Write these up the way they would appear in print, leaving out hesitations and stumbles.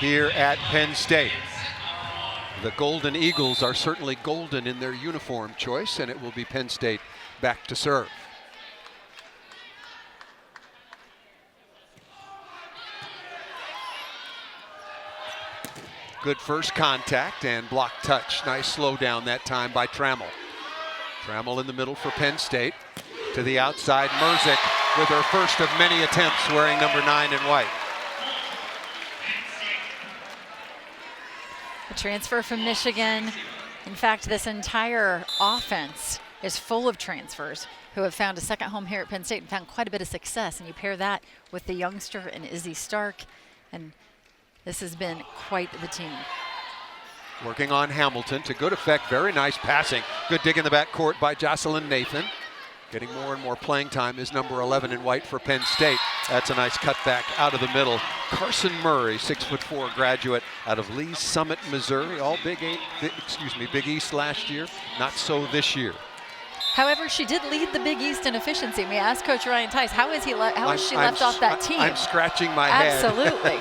here at Penn State. The Golden Eagles are certainly golden in their uniform choice, and it will be Penn State back to serve. Good first contact and block touch. Nice slow down that time by Trammell. Trammell in the middle for Penn State. To the outside, Merzick with her first of many attempts, wearing number 9 in white. A transfer from Michigan. In fact, this entire offense is full of transfers who have found a second home here at Penn State and found quite a bit of success. And you pair that with the youngster and Izzy Stark, and this has been quite the team. Working on Hamilton to good effect. Very nice passing. Good dig in the backcourt by Jocelyn Nathan. Getting more and more playing time is number 11 in white for Penn State. That's a nice cutback out of the middle. Carson Murray, 6'4" graduate out of Lee's Summit, Missouri. All Big East last year. Not so this year. However, she did lead the Big East in efficiency. We asked Coach Ryan Tice, how is she left off that team? I'm scratching my head. Absolutely.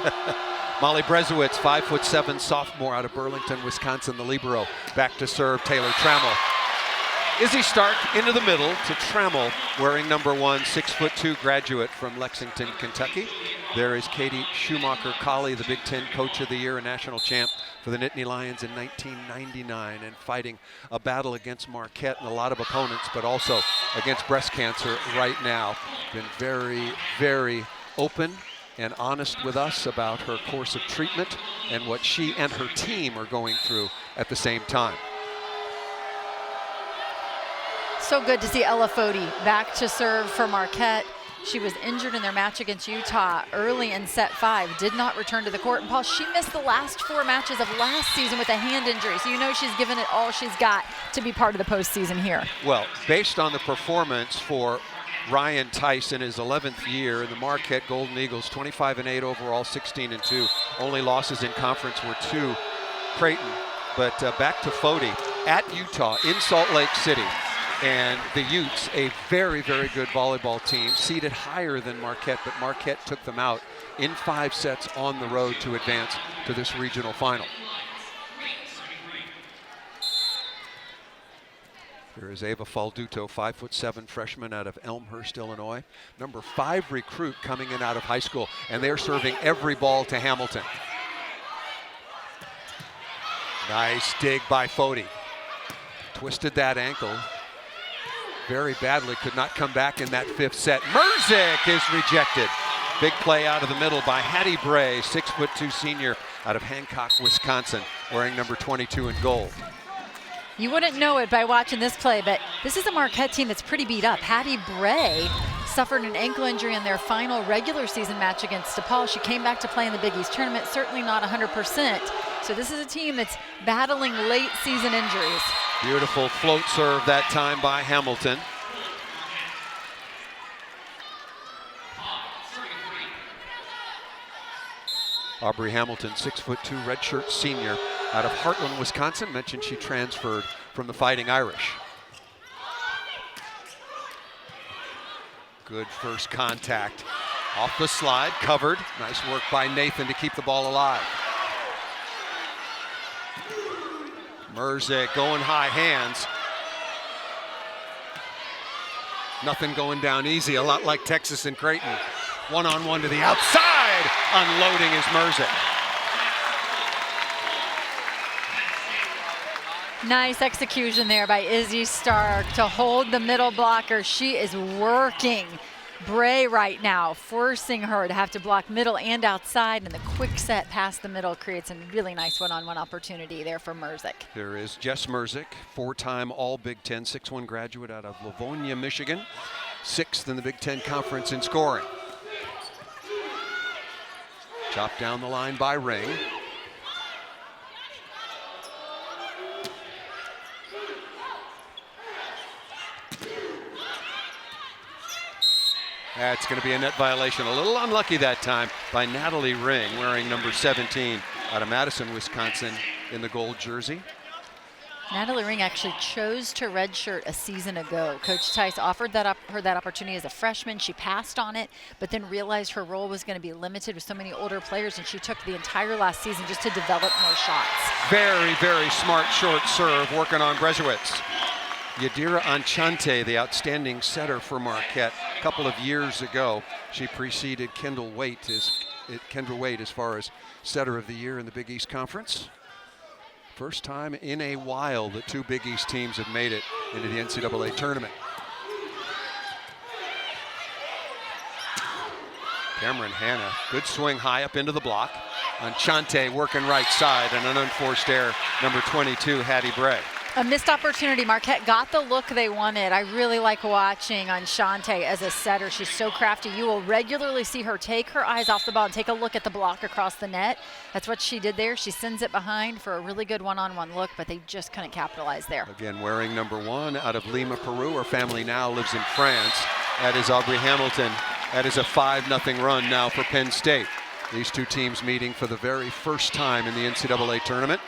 Molly Brezowitz, 5'7", sophomore out of Burlington, Wisconsin, the libero. Back to serve, Taylor Trammell. Izzy Stark into the middle to Trammell, wearing number 1, 6'2" graduate from Lexington, Kentucky. There is Katie Schumacher-Colley, the Big Ten Coach of the Year, a national champ for the Nittany Lions in 1999, and fighting a battle against Marquette and a lot of opponents, but also against breast cancer right now. Been very, very open and honest with us about her course of treatment and what she and her team are going through at the same time. So good to see Ella Foti back to serve for Marquette. She was injured in their match against Utah early in set 5, did not return to the court. And Paul, she missed the last 4 matches of last season with a hand injury. So you know she's given it all she's got to be part of the postseason here. Well, based on the performance for Ryan Tice in his 11th year in the Marquette Golden Eagles, 25-8 overall, 16-2. Only losses in conference were 2 Creighton. But back to Foti at Utah in Salt Lake City. And the Utes, a very, very good volleyball team, seeded higher than Marquette, but Marquette took them out in 5 sets on the road to advance to this regional final. Here is Ava Falduto, 5'7" freshman out of Elmhurst, Illinois. Number 5 recruit coming in out of high school, and they're serving every ball to Hamilton. Nice dig by Foti. Twisted that ankle very badly, could not come back in that 5th set. Merzick is rejected. Big play out of the middle by Hattie Bray, 6'2" senior out of Hancock, Wisconsin, wearing number 22 in gold. You wouldn't know it by watching this play, but this is a Marquette team that's pretty beat up. Hattie Bray suffered an ankle injury in their final regular season match against DePaul. She came back to play in the Big East tournament, certainly not 100%. So this is a team that's battling late season injuries. Beautiful float serve that time by Hamilton. Aubrey Hamilton, 6'2", redshirt senior out of Heartland, Wisconsin. Mentioned she transferred from the Fighting Irish. Good first contact. Off the slide, covered. Nice work by Nathan to keep the ball alive. Merzick going high hands. Nothing going down easy, a lot like Texas and Creighton. One-on-one to the outside. Unloading is Merzick. Nice execution there by Izzy Stark to hold the middle blocker. She is working Bray right now, forcing her to have to block middle and outside, and the quick set past the middle creates a really nice one-on-one opportunity there for Merzick. There is Jess Merzick, 4-time All-Big Ten, 6'1" graduate out of Livonia, Michigan, 6th in the Big Ten Conference in scoring. Chopped down the line by Ring. That's going to be a net violation. A little unlucky that time by Natalie Ring, wearing number 17 out of Madison, Wisconsin in the gold jersey. Natalie Ring actually chose to redshirt a season ago. Coach Tice offered her that opportunity as a freshman. She passed on it, but then realized her role was going to be limited with so many older players, and she took the entire last season just to develop more shots. Very, very smart short serve working on Brezowitz. Yadira Anchante, the outstanding setter for Marquette, a couple of years ago. She preceded Kendall Waite as far as setter of the year in the Big East Conference. First time in a while that two Big East teams have made it into the NCAA tournament. Cameron Hanna, good swing high up into the block. Anchante working right side, and an unforced error, number 22, Hattie Bray. A missed opportunity. Marquette got the look they wanted. I really like watching Anchante as a setter. She's so crafty. You will regularly see her take her eyes off the ball and take a look at the block across the net. That's what she did there. She sends it behind for a really good one-on-one look, but they just couldn't capitalize there. Again, wearing number 1 out of Lima, Peru. Her family now lives in France. That is Aubrey Hamilton. That is a 5-0 run now for Penn State. These two teams meeting for the very first time in the NCAA tournament.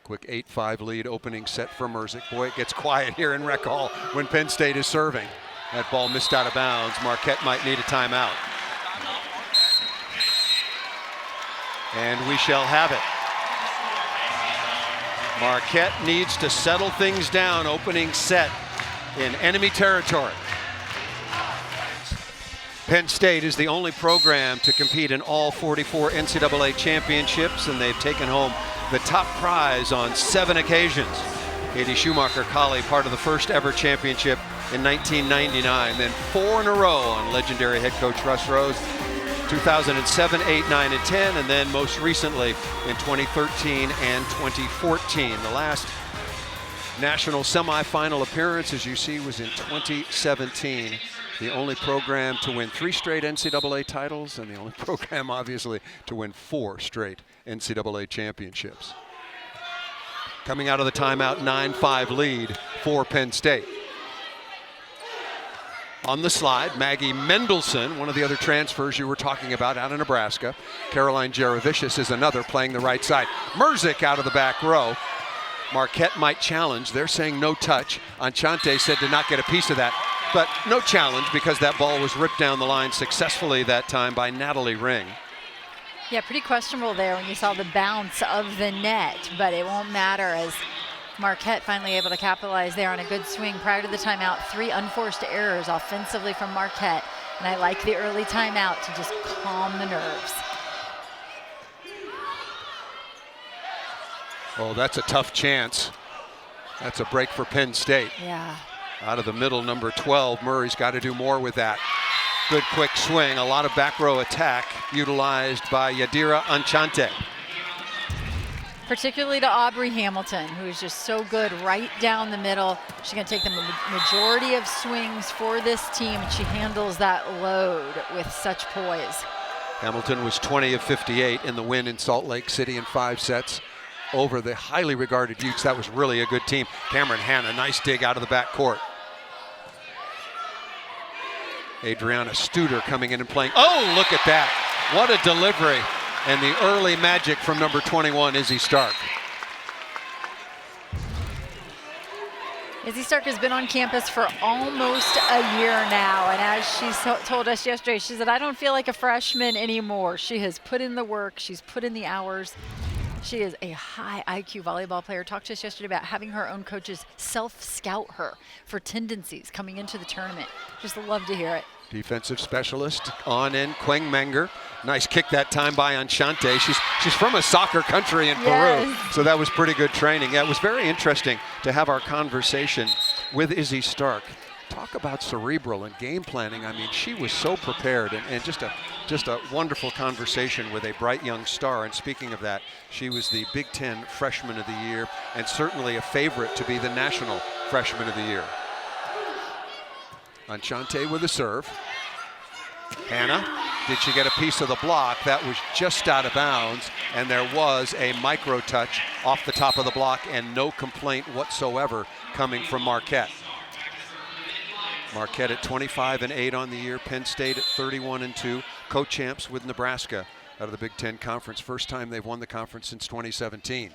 Quick 8-5 lead opening set for Merzick. Boy, it gets quiet here in Rec Hall when Penn State is serving. That ball missed out of bounds. Marquette might need a timeout. And we shall have it. Marquette needs to settle things down. Opening set in enemy territory. Penn State is the only program to compete in all 44 NCAA championships, and they've taken home the top prize on 7 occasions. Katie Schumacher-Colley, part of the first ever championship in 1999, then 4 in a row on legendary head coach Russ Rose, 2007, 8, 9, and 10, and then most recently in 2013 and 2014. The last national semifinal appearance, as you see, was in 2017. The only program to win 3 straight NCAA titles, and the only program, obviously, to win 4 straight NCAA championships. Coming out of the timeout, 9-5 lead for Penn State. On the slide, Maggie Mendelson, one of the other transfers you were talking about out of Nebraska. Caroline Jaravicius is another playing the right side. Merzick out of the back row. Marquette might challenge. They're saying no touch. Anchante said to not get a piece of that. But no challenge because that ball was ripped down the line successfully that time by Natalie Ring. Yeah, pretty questionable there when you saw the bounce of the net, but it won't matter as Marquette finally able to capitalize there on a good swing prior to the timeout. 3 unforced errors offensively from Marquette, and I like the early timeout to just calm the nerves. Oh, that's a tough chance. That's a break for Penn State. Yeah. Out of the middle, number 12, Murray's got to do more with that. Good quick swing, a lot of back row attack utilized by Yadira Anchante. Particularly to Aubrey Hamilton, who is just so good right down the middle. She's going to take the majority of swings for this team, and she handles that load with such poise. Hamilton was 20 of 58 in the win in Salt Lake City in 5 sets over the highly regarded Utes. That was really a good team. Cameron Hanna, nice dig out of the back court. Adriana Studer coming in and playing. Oh, look at that. What a delivery. And the early magic from number 21, Izzy Stark. Izzy Stark has been on campus for almost a year now, and as she told us yesterday, she said, I don't feel like a freshman anymore. She has put in the work, she's put in the hours. She is a high IQ volleyball player. Talked to us yesterday about having her own coaches self-scout her for tendencies coming into the tournament. Just love to hear it. Defensive specialist on in, Quang Menger. Nice kick that time by Anchante. She's from a soccer country in Peru, so that was pretty good training. Yeah, it was very interesting to have our conversation with Izzy Stark. Talk about cerebral and game planning. I mean, she was so prepared, and just a wonderful conversation with a bright young star. And speaking of that, she was the Big Ten Freshman of the Year and certainly a favorite to be the National Freshman of the Year. Anchante with a serve. Hanna, did she get a piece of the block? That was just out of bounds, and there was a micro touch off the top of the block, and no complaint whatsoever coming from Marquette. Marquette at 25-8 on the year. Penn State at 31-2. Co-champs with Nebraska out of the Big Ten Conference. First time they've won the conference since 2017.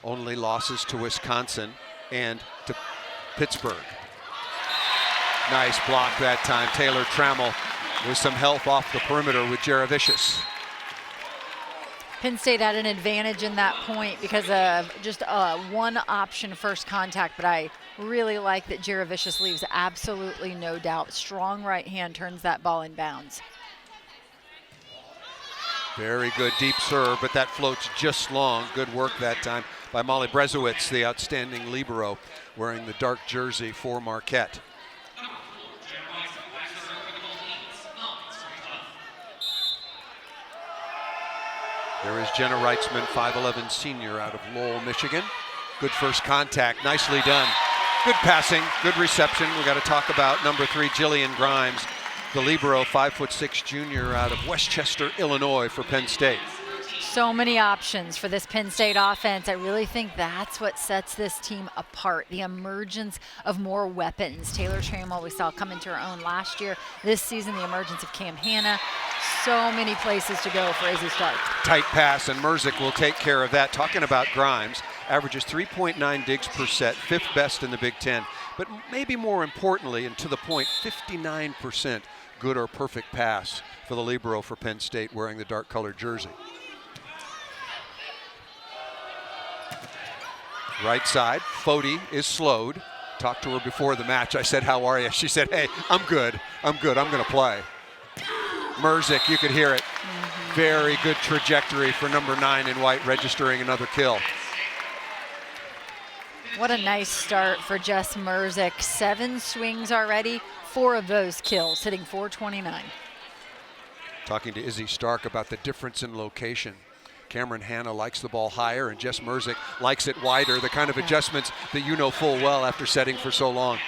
Only losses to Wisconsin and to Pittsburgh. Nice block that time. Taylor Trammell with some help off the perimeter with Jaravicius. Penn State had an advantage in that point because of just one option first contact, but I really like that Jaravicius leaves absolutely no doubt. Strong right hand turns that ball in bounds. Very good deep serve, but that floats just long. Good work that time by Molly Brezowitz, the outstanding libero, wearing the dark jersey for Marquette. There is Jenna Reitzman, 5'11" senior out of Lowell, Michigan. Good first contact, nicely done. Good passing, good reception. We got to talk about number 3, Jillian Grimes, the libero, 5'6" junior out of Westchester, Illinois for Penn State. So many options for this Penn State offense. I really think that's what sets this team apart, the emergence of more weapons. Taylor Trammell, we saw come into her own last year. This season, the emergence of Cam Hanna. So many places to go for Izzy Stark. Tight pass, and Merzick will take care of that. Talking about Grimes, averages 3.9 digs per set, 5th best in the Big Ten. But maybe more importantly, and to the point, 59% good or perfect pass for the libero for Penn State, wearing the dark colored jersey. Right side, Foti is slowed. Talked to her before the match. I said, how are you? She said, hey, I'm good. I'm going to play. Merzick, you could hear it. Very good trajectory for number 9 in white, registering another kill. What a nice start for Jess Merzick. 7 swings already, 4 of those kills, hitting .429. Talking to Izzy Stark about the difference in location. Cameron Hanna likes the ball higher, and Jess Merzick likes it wider, the kind of adjustments that you know full well after setting for so long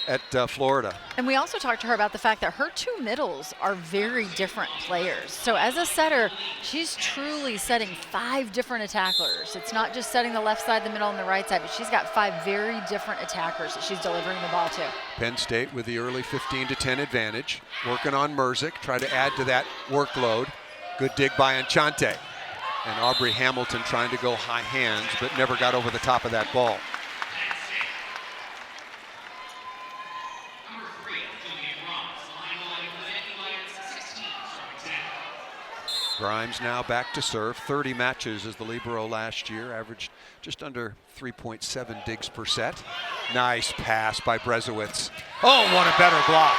at Florida. And we also talked to her about the fact that her 2 middles are very different players. So as a setter, she's truly setting 5 different attackers. It's not just setting the left side, the middle, and the right side, but she's got 5 very different attackers that she's delivering the ball to. Penn State with the early 15-10 advantage, working on Merzick, try to add to that workload. Good dig by Enchante. And Aubrey Hamilton trying to go high hands, but never got over the top of that ball. Grimes now back to serve. 30 matches as the libero last year, averaged just under 3.7 digs per set. Nice pass by Brezowitz. Oh, what a better block.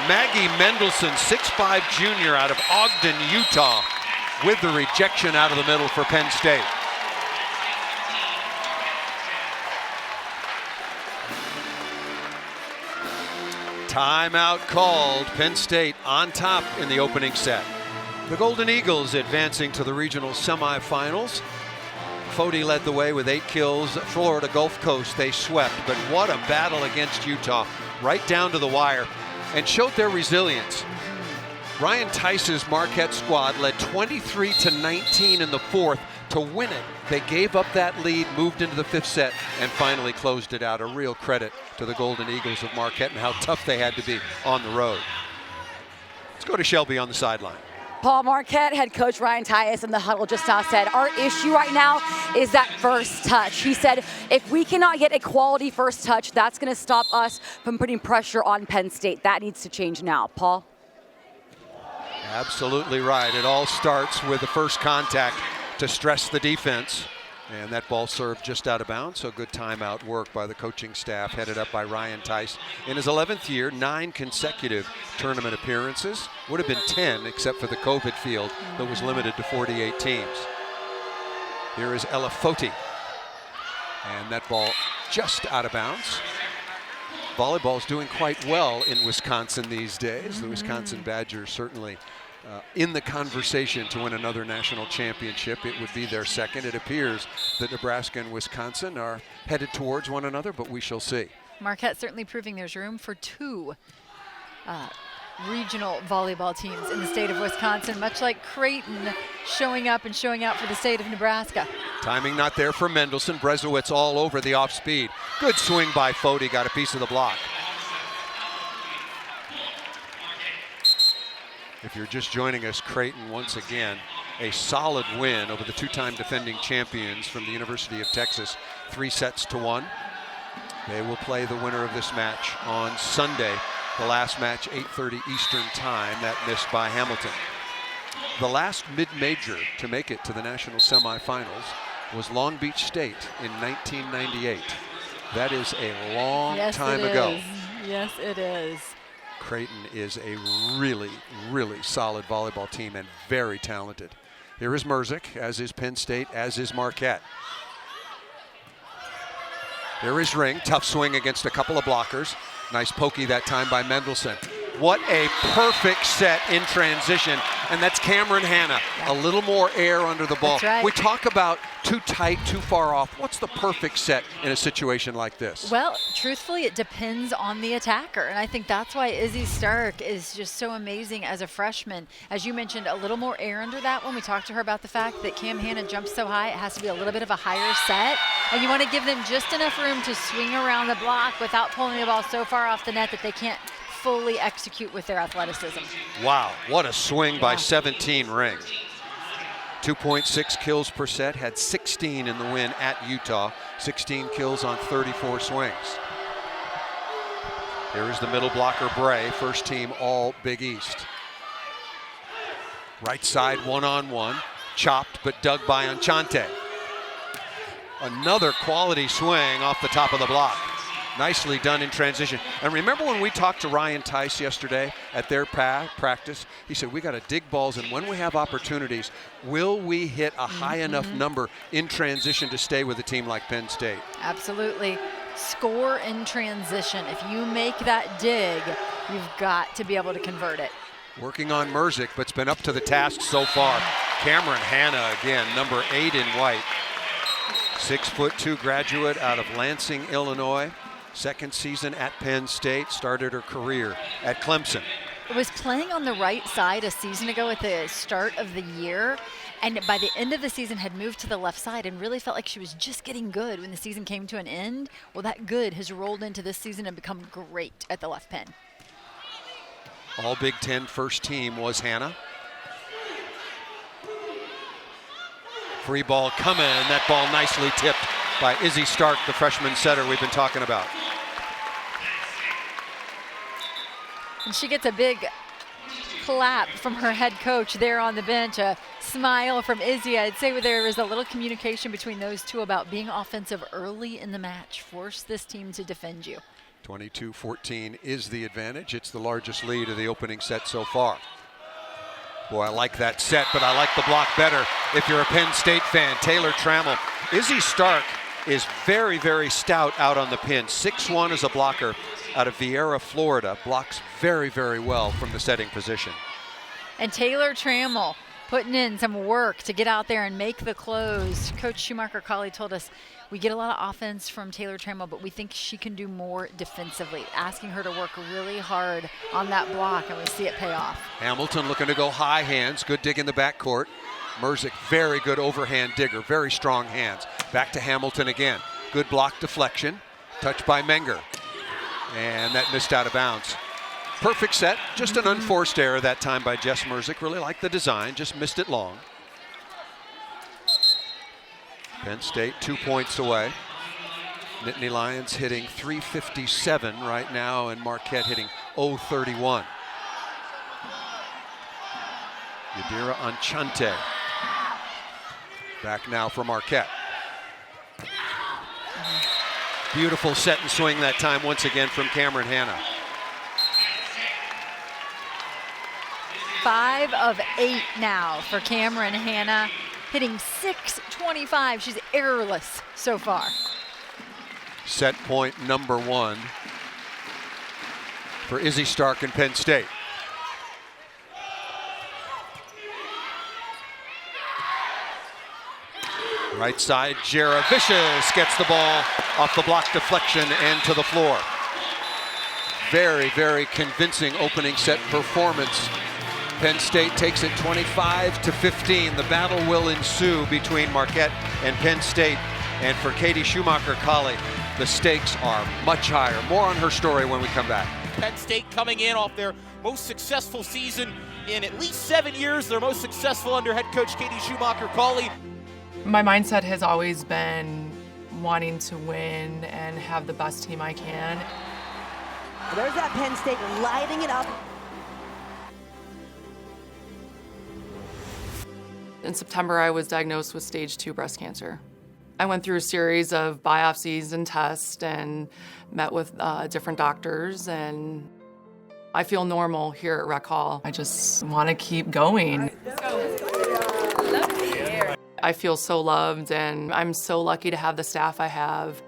Maggie Mendelson, 6'5" junior out of Ogden, Utah, with the rejection out of the middle for Penn State. Timeout called. Penn State on top in the opening set. The Golden Eagles advancing to the regional semifinals. Foti led the way with 8 kills. Florida Gulf Coast they swept, but what a battle against Utah, right down to the wire, and showed their resilience. Ryan Tice's Marquette squad led 23-19 in the 4th to win it. They gave up that lead, moved into the 5th set, and finally closed it out. A real credit to the Golden Eagles of Marquette and how tough they had to be on the road. Let's go to Shelby on the sideline. Paul, Marquette head coach Ryan Tice in the huddle just now said, our issue right now is that first touch. He said, if we cannot get a quality first touch, that's going to stop us from putting pressure on Penn State. That needs to change now. Paul? Absolutely right. It all starts with the first contact to stress the defense. And that ball served just out of bounds, so good timeout work by the coaching staff, headed up by Ryan Tice. In his 11th year, 9 consecutive tournament appearances. Would have been 10, except for the COVID field that was limited to 48 teams. Here is Ella Foti. And that ball just out of bounds. Volleyball's doing quite well in Wisconsin these days. The Wisconsin Badgers certainly in the conversation to win another national championship. It would be their second. It appears that Nebraska and Wisconsin are headed towards one another, but we shall see. Marquette certainly proving there's room for 2 regional volleyball teams in the state of Wisconsin, much like Creighton showing up and showing out for the state of Nebraska. Timing not there for Mendelson. Brezowitz all over the off speed. Good swing by Foti, got a piece of the block. If you're just joining us, Creighton once again a solid win over the two-time defending champions from the University of Texas, 3-1. They will play the winner of this match on Sunday. The last match, 8:30 Eastern time, that missed by Hamilton. The last mid-major to make it to the national semifinals was Long Beach State in 1998. That is a long time ago. Yes, it is. Creighton is a really, really solid volleyball team and very talented. Here is Merzick, as is Penn State, as is Marquette. Here is Ring, tough swing against a couple of blockers. Nice pokey that time by Mendelsohn. What a perfect set in transition, and that's Cameron Hanna. A little more air under the ball. That's right. We talk about too tight, too far off. What's the perfect set in a situation like this? Well, truthfully, it depends on the attacker, and I think that's why Izzy Stark is just so amazing as a freshman. As you mentioned, a little more air under that one. We talked to her about the fact that Cam Hanna jumps so high, it has to be a little bit of a higher set, and you want to give them just enough room to swing around the block without pulling the ball so far off the net that they can't fully execute with their athleticism. Wow, what a swing by 17 Ring. 2.6 kills per set, had 16 in the win at Utah, 16 kills on 34 swings. Here is the middle blocker, Bray, first team all Big East. Right side one-on-one, chopped but dug by Anchante. Another quality swing off the top of the block. Nicely done in transition. And remember when we talked to Ryan Tice yesterday at their practice? He said, we got to dig balls, and when we have opportunities, will we hit a high enough number in transition to stay with a team like Penn State? Absolutely. Score in transition. If you make that dig, you've got to be able to convert it. Working on Merzick, but it's been up to the task so far. Cameron Hanna again, number 8 in white. 6'2" graduate out of Lansing, Illinois. Second season at Penn State, started her career at Clemson. Was playing on the right side a season ago at the start of the year, and by the end of the season had moved to the left side and really felt like she was just getting good when the season came to an end. Well, that good has rolled into this season and become great at the left pin. All Big Ten first team was Hanna. Free ball coming, that ball nicely tipped by Izzy Stark, the freshman setter we've been talking about. And she gets a big clap from her head coach there on the bench, a smile from Izzy. I'd say there was a little communication between those two about being offensive early in the match. Force this team to defend you. 22-14 is the advantage. It's the largest lead of the opening set so far. Boy, I like that set, but I like the block better if you're a Penn State fan. Taylor Trammell. Izzy Stark is very, very stout out on the pin. 6'1" as a blocker out of Vieira, Florida. Blocks very, very well from the setting position. And Taylor Trammell putting in some work to get out there and make the close. Coach Schumacher-Colley told us, we get a lot of offense from Taylor Trammell, but we think she can do more defensively, asking her to work really hard on that block, and we see it pay off. Hamilton looking to go high hands. Good dig in the backcourt. Merzick, very good overhand digger, very strong hands. Back to Hamilton again. Good block deflection. Touched by Menger. And that missed out of bounds. Perfect set, just an unforced error that time by Jess Merzick. Really liked the design, just missed it long. Penn State 2 points away. Nittany Lions hitting .357 right now, and Marquette hitting .031. Yadira Anchante back now for Marquette. Beautiful set and swing that time once again from Cameron Hanna. 5 of 8 now for Cameron Hanna, hitting .625. She's errorless so far. Set point number 1 for Izzy Stark and Penn State. Right side, Jara Vicious gets the ball off the block deflection and to the floor. Very, very convincing opening set performance. Penn State takes it 25-15. The battle will ensue between Marquette and Penn State. And for Katie Schumacher-Colley, the stakes are much higher. More on her story when we come back. Penn State coming in off their most successful season in at least 7 years, their most successful under head coach Katie Schumacher-Cauley. My mindset has always been wanting to win and have the best team I can. There's that Penn State lighting it up. In September, I was diagnosed with stage 2 breast cancer. I went through a series of biopsies and tests and met with different doctors, and I feel normal here at Rec Hall. I just want to keep going. I feel so loved, and I'm so lucky to have the staff I have.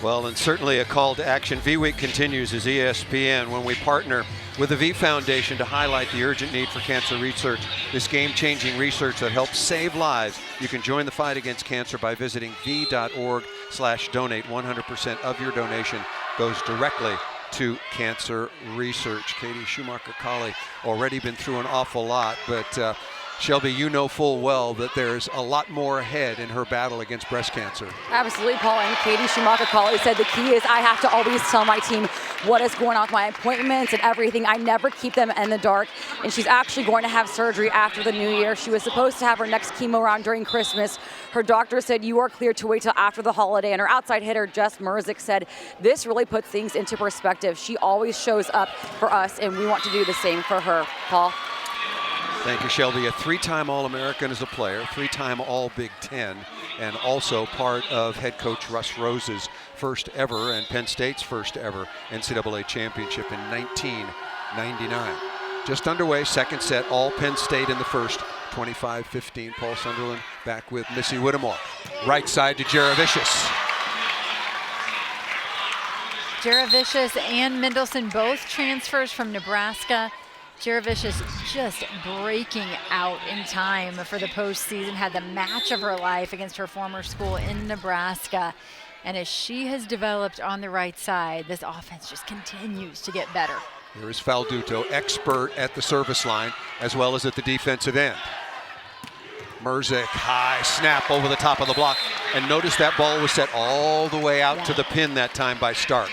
Well, and certainly a call to action. V-Week continues as ESPN when we partner with the V Foundation to highlight the urgent need for cancer research. This game-changing research that helps save lives. You can join the fight against cancer by visiting v.org/donate. 100% of your donation goes directly to cancer research. Katie Schumacher-Cauley already been through an awful lot, but Shelby, you know full well that there's a lot more ahead in her battle against breast cancer. Absolutely, Paul. And Katie Schumacher-Cauley said the key is I have to always tell my team what is going on with my appointments and everything. I never keep them in the dark. And she's actually going to have surgery after the new year. She was supposed to have her next chemo round during Christmas. Her doctor said you are cleared to wait till after the holiday. And her outside hitter, Jess Merzick, said this really puts things into perspective. She always shows up for us, and we want to do the same for her. Paul? Thank you, Shelby. A 3-time All-American as a player, 3-time All-Big Ten, and also part of head coach Russ Rose's first ever and Penn State's first ever NCAA championship in 1999. Just underway, second set, all Penn State in the first, 25-15. Paul Sunderland back with Missy Whittemore. Right side to Jaravicious. Jaravicious and Mendelson both transfers from Nebraska. Jaravicious just breaking out in time for the postseason, had the match of her life against her former school in Nebraska. And as she has developed on the right side, this offense just continues to get better. Here is Falduto, expert at the service line as well as at the defensive end. Merzick, high snap over the top of the block. And notice that ball was set all the way out to the pin that time by Stark.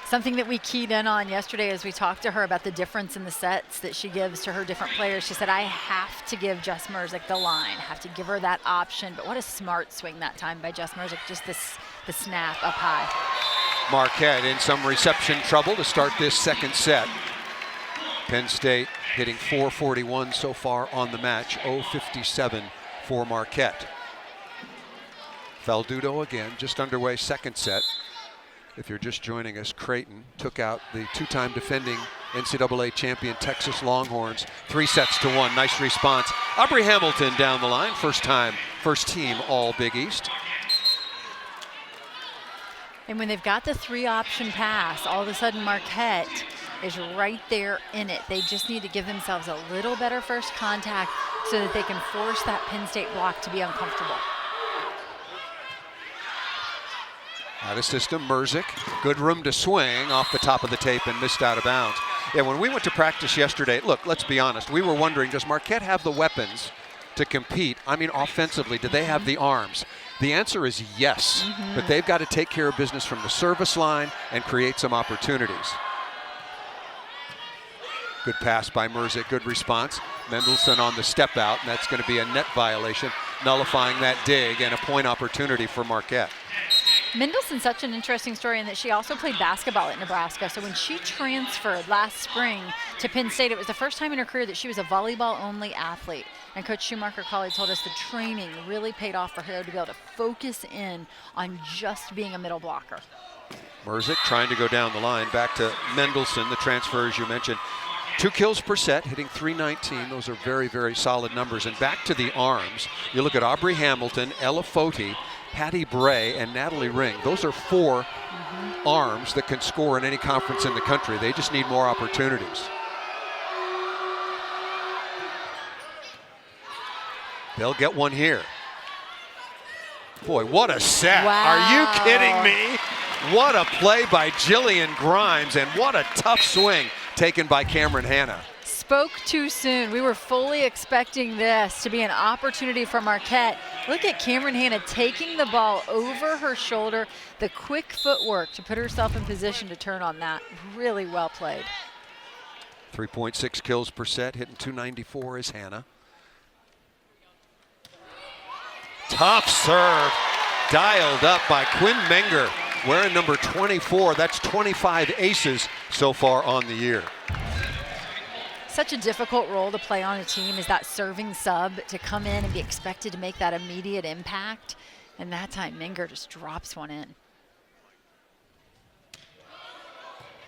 Something that we keyed in on yesterday as we talked to her about the difference in the sets that she gives to her different players. She said, I have to give Jess Merzick the line, have to give her that option. But what a smart swing that time by Jess Merzick, just the snap up high. Marquette in some reception trouble to start this second set. Penn State hitting .441 so far on the match, 0.57 for Marquette. Falduto again, just underway second set. If you're just joining us, Creighton took out the 2-time defending NCAA champion Texas Longhorns, 3-1. Nice response. Aubrey Hamilton down the line, first team all Big East. And when they've got the 3-option pass, all of a sudden Marquette is right there in it. They just need to give themselves a little better first contact so that they can force that Penn State block to be uncomfortable. Out of system, Merzick, good room to swing off the top of the tape and missed out of bounds. Yeah, when we went to practice yesterday, look, let's be honest, we were wondering, does Marquette have the weapons to compete? I mean, offensively, do they have the arms? The answer is yes, but they've got to take care of business from the service line and create some opportunities. Good pass by Merzick, good response. Mendelson on the step out, and that's going to be a net violation, nullifying that dig and a point opportunity for Marquette. Mendelson's such an interesting story in that she also played basketball at Nebraska. So when she transferred last spring to Penn State, it was the first time in her career that she was a volleyball-only athlete. And Coach Schumacher-Cauley told us the training really paid off for her to be able to focus in on just being a middle blocker. Merzick trying to go down the line. Back to Mendelson, the transfer, as you mentioned. 2 kills per set, hitting .319. Those are very, very solid numbers. And back to the arms. You look at Aubrey Hamilton, Ella Foti, Hattie Bray, and Natalie Ring. Those are 4 arms that can score in any conference in the country. They just need more opportunities. They'll get one here. Boy, what a set. Wow. Are you kidding me? What a play by Jillian Grimes, and what a tough swing taken by Cameron Hanna. spoke too soon. We were fully expecting this to be an opportunity for Marquette. Look at Cameron Hanna taking the ball over her shoulder, the quick footwork to put herself in position to turn on that. Really well played. 3.6 kills per set, hitting .294 is Hanna. Tough serve, dialed up by Quinn Menger, wearing number 24. That's 25 aces so far on the year. Such a difficult role to play on a team is that serving sub, to come in and be expected to make that immediate impact. And that time Menger just drops one in.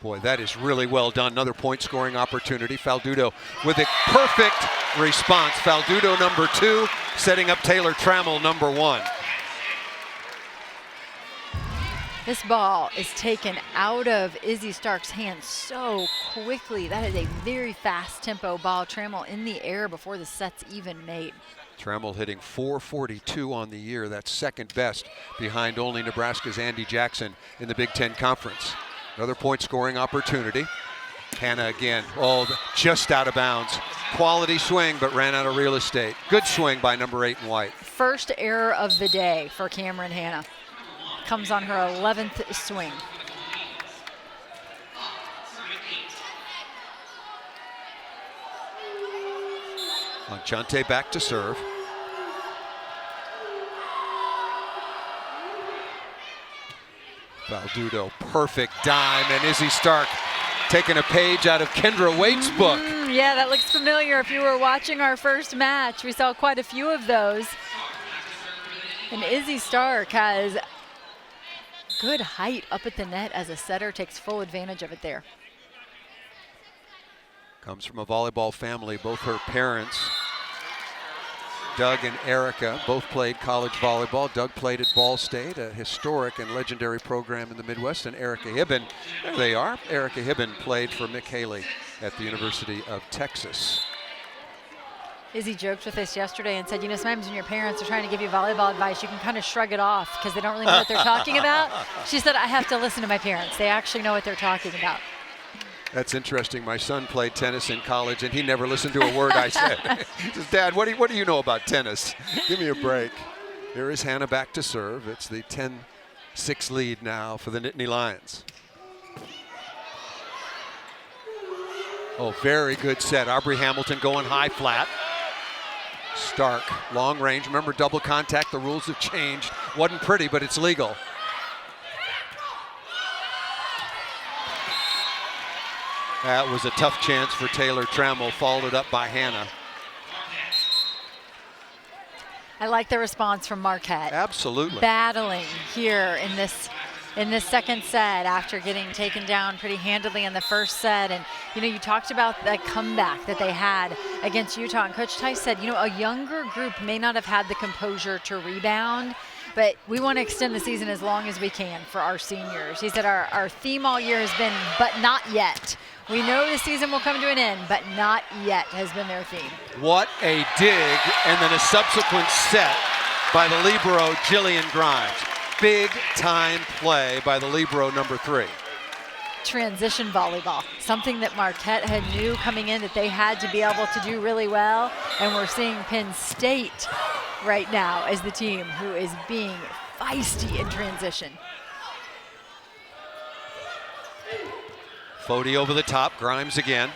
Boy, that is really well done. Another point scoring opportunity. Faldudo with a perfect response. Faldudo number 2, setting up Taylor Trammell number 1. This ball is taken out of Izzy Stark's hands so quickly. That is a very fast tempo ball. Trammell in the air before the set's even made. Trammell hitting .442 on the year. That's second best behind only Nebraska's Andy Jackson in the Big Ten Conference. Another point scoring opportunity. Hanna again, just out of bounds. Quality swing, but ran out of real estate. Good swing by number 8 in white. First error of the day for Cameron Hanna. Comes on her 11th swing. Chante back to serve. Faldudo, perfect dime, and Izzy Stark taking a page out of Kendra Waite's book. Yeah, that looks familiar. If you were watching our first match, we saw quite a few of those. And Izzy Stark has good height up at the net as a setter, takes full advantage of it there. Comes from a volleyball family. Both her parents, Doug and Erica, both played college volleyball. Doug played at Ball State, a historic and legendary program in the Midwest, and Erica Hibben, there they are. Erica Hibben played for Mick Haley at the University of Texas. Izzy joked with us yesterday and said, you know, sometimes when your parents are trying to give you volleyball advice, you can kind of shrug it off because they don't really know what they're talking about. She said, I have to listen to my parents. They actually know what they're talking about. That's interesting. My son played tennis in college, and he never listened to a word I said. He says, Dad, what do you know about tennis? Give me a break. Here is Hanna back to serve. It's the 10-6 lead now for the Nittany Lions. Oh, very good set. Aubrey Hamilton going high flat. Stark, long range. Remember, double contact, the rules have changed. Wasn't pretty, but it's legal. That was a tough chance for Taylor Trammell, followed up by Hanna. I like the response from Marquette. Absolutely. Battling here in this second set after getting taken down pretty handily in the first set. And, you know, you talked about the comeback that they had against Utah. And Coach Tice said, you know, a younger group may not have had the composure to rebound, but we want to extend the season as long as we can for our seniors. He said our theme all year has been, but not yet. We know the season will come to an end, but not yet has been their theme. What a dig, and then a subsequent set by the libero, Jillian Grimes. Big time play by the libero number 3. Transition volleyball, something that Marquette had knew coming in that they had to be able to do really well. And we're seeing Penn State right now as the team who is being feisty in transition. Foti over the top, Grimes again.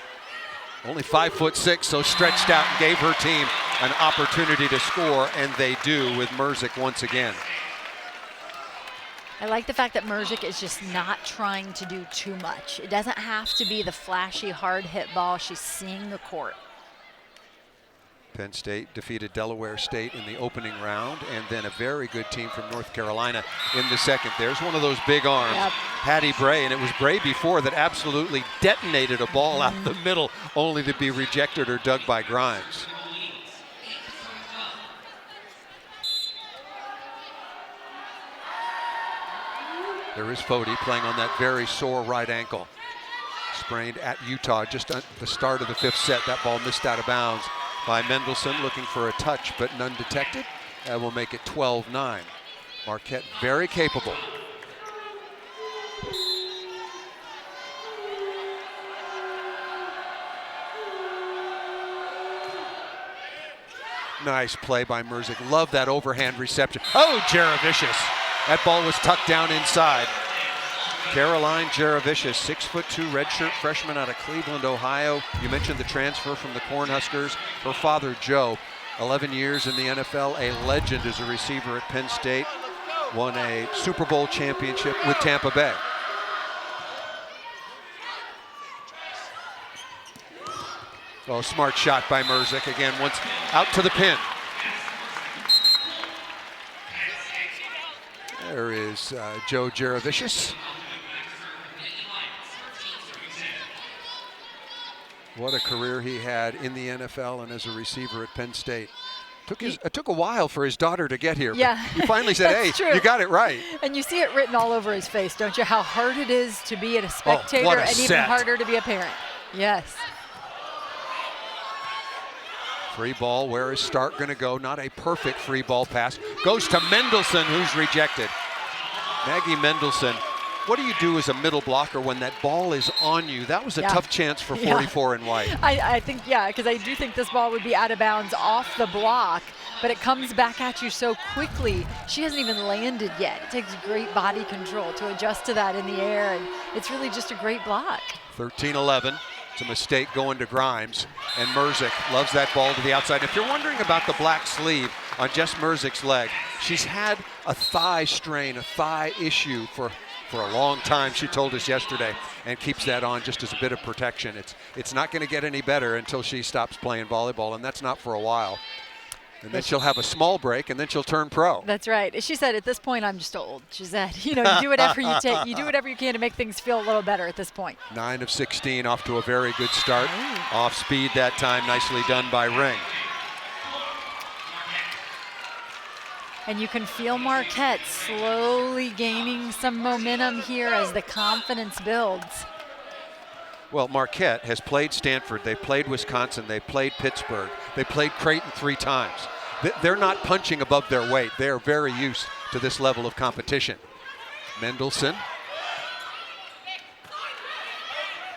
Only 5'6", so stretched out and gave her team an opportunity to score, and they do with Merzik once again. I like the fact that Merzik is just not trying to do too much. It doesn't have to be the flashy, hard hit ball. She's seeing the court. Penn State defeated Delaware State in the opening round, and then a very good team from North Carolina in the second. There's one of those big arms, yep. Patty Bray, and it was Bray before that absolutely detonated a ball out the middle, only to be rejected or dug by Grimes. There is Foti playing on that very sore right ankle. Sprained at Utah just at the start of the 5th set. That ball missed out of bounds by Mendelson, looking for a touch, but none detected. That will make it 12-9. Marquette very capable. Nice play by Merzick. Love that overhand reception. Oh, Jaravicious. That ball was tucked down inside. Caroline Jaravicious, 6'2", redshirt freshman out of Cleveland, Ohio. You mentioned the transfer from the Cornhuskers. Her father, Joe, 11 years in the NFL, a legend as a receiver at Penn State. Won a Super Bowl championship with Tampa Bay. Oh, smart shot by Merzick. Again, once out to the pin. There is Joe Jaravicious. What a career he had in the NFL and as a receiver at Penn State. It took a while for his daughter to get here. Yeah. He finally said, hey, true. You got it right. And you see it written all over his face, don't you? How hard it is to be a spectator what a and set. even harder to be a parent. Yes. Free ball, where is Stark going to go? Not a perfect free ball pass. Goes to Mendelson, who's rejected. Maggie Mendelson. What do you do as a middle blocker when that ball is on you? That was a tough chance for 44 and white. I think, because I do think this ball would be out of bounds off the block, but it comes back at you so quickly. She hasn't even landed yet. It takes great body control to adjust to that in the air, and it's really just a great block. 13-11. It's a mistake going to Grimes, and Merzick loves that ball to the outside. If you're wondering about the black sleeve on Jess Merzick's leg, she's had a thigh strain, a thigh issue for a long time, she told us yesterday, and keeps that on just as a bit of protection. It's not going to get any better until she stops playing volleyball, and that's not for a while. And then she'll have a small break, and then she'll turn pro. That's right. She said, at this point, I'm just old. She said, you do whatever you do whatever you can to make things feel a little better at this point. 9 of 16, off to a very good start. Off speed that time, nicely done by Ring. And you can feel Marquette slowly gaining some momentum here as the confidence builds. Well, Marquette has played Stanford, they played Wisconsin, they played Pittsburgh, they played Creighton 3 times. They're not punching above their weight. They're very used to this level of competition. Mendelson.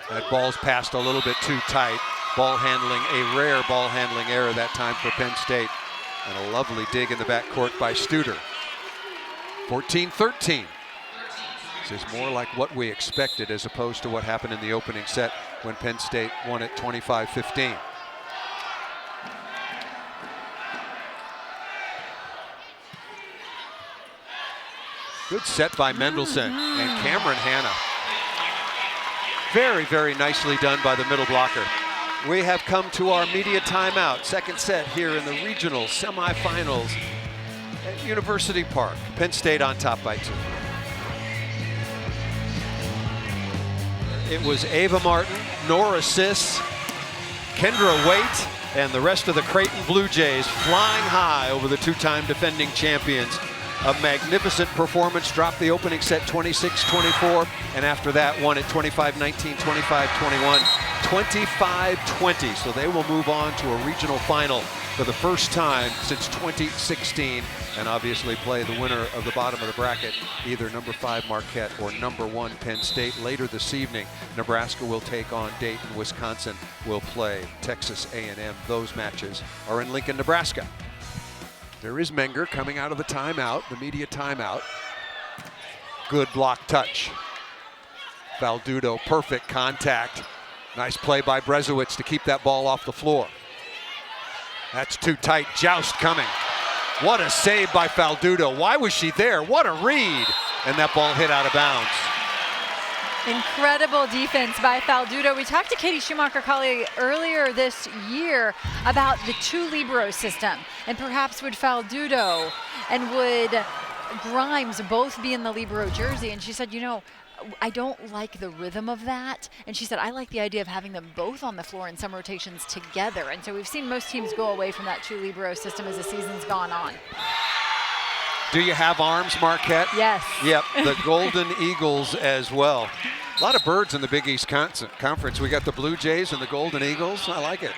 That ball's passed a little bit too tight. Ball handling, a rare ball handling error that time for Penn State. And a lovely dig in the backcourt by Studer. 14-13. This is more like what we expected as opposed to what happened in the opening set when Penn State won it 25-15. Good set by Mendelson and Cameron Hanna. Very, very nicely done by the middle blocker. We have come to our media timeout. Second set here in the regional semifinals at University Park. Penn State on top by 2. It was Ava Martin, Nora Siss, Kendra Waite, and the rest of the Creighton Blue Jays flying high over the 2-time defending champions. A magnificent performance, dropped the opening set 26-24, and after that won it 25-19, 25-21, 25-20. So they will move on to a regional final for the first time since 2016, and obviously play the winner of the bottom of the bracket, either number 5 Marquette or number 1 Penn State. Later this evening, Nebraska will take on Dayton. Wisconsin will play Texas A&M. Those matches are in Lincoln, Nebraska. There is Menger coming out of the timeout, the media timeout. Good block touch. Faldudo, perfect contact. Nice play by Brezowitz to keep that ball off the floor. That's too tight. Joust coming. What a save by Faldudo. Why was she there? What a read. And that ball hit out of bounds. Incredible defense by Faldudo. We talked to Katie Schumacher-Cauley earlier this year about the 2 libero system, and perhaps would Faldudo and would Grimes both be in the libero jersey, and she said, I don't like the rhythm of that. And she said, I like the idea of having them both on the floor in some rotations together. And so we've seen most teams go away from that 2 libero system as the season's gone on. Do you have arms, Marquette? Yes. Yep, the Golden Eagles as well. A lot of birds in the Big East Conference. We got the Blue Jays and the Golden Eagles. I like it.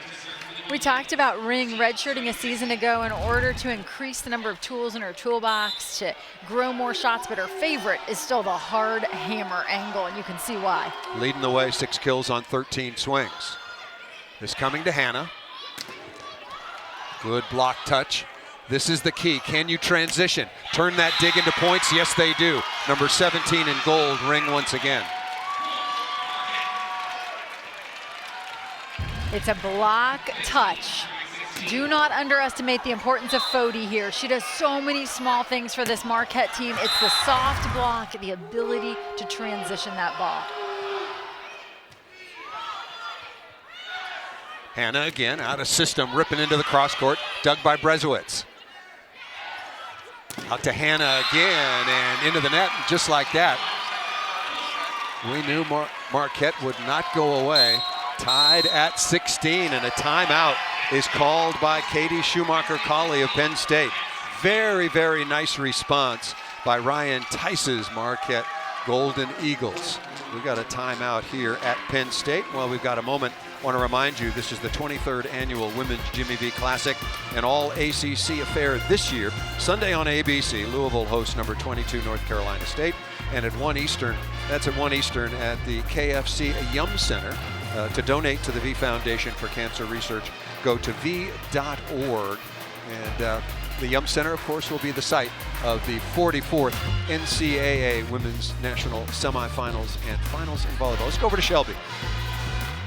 We talked about Ring redshirting a season ago in order to increase the number of tools in her toolbox, to grow more shots, but her favorite is still the hard hammer angle, and you can see why. Leading the way, 6 kills on 13 swings. This coming to Hanna. Good block touch. This is the key. Can you transition? Turn that dig into points? Yes, they do. Number 17 in gold, ring once again. It's a block touch. Do not underestimate the importance of Fody here. She does so many small things for this Marquette team. It's the soft block, the ability to transition that ball. Hannah again, out of system, ripping into the cross court, dug by Brezowitz. Out to Hannah again, and into the net, just like that. We knew Marquette would not go away. Tied at 16, and a timeout is called by Katie Schumacher-Colley of Penn State. Very, very nice response by Ryan Tice's Marquette Golden Eagles. We got a timeout here at Penn State. Well, we've got a moment. I want to remind you, this is the 23rd annual Women's Jimmy V Classic, an all-ACC affair this year. Sunday on ABC, Louisville hosts number 22 North Carolina State, and at 1 Eastern, that's at 1 Eastern at the KFC Yum Center. To donate to the V Foundation for Cancer Research, go to v.org. And the Yum Center, of course, will be the site of the 44th NCAA Women's National Semifinals and Finals in volleyball. Let's go over to Shelby.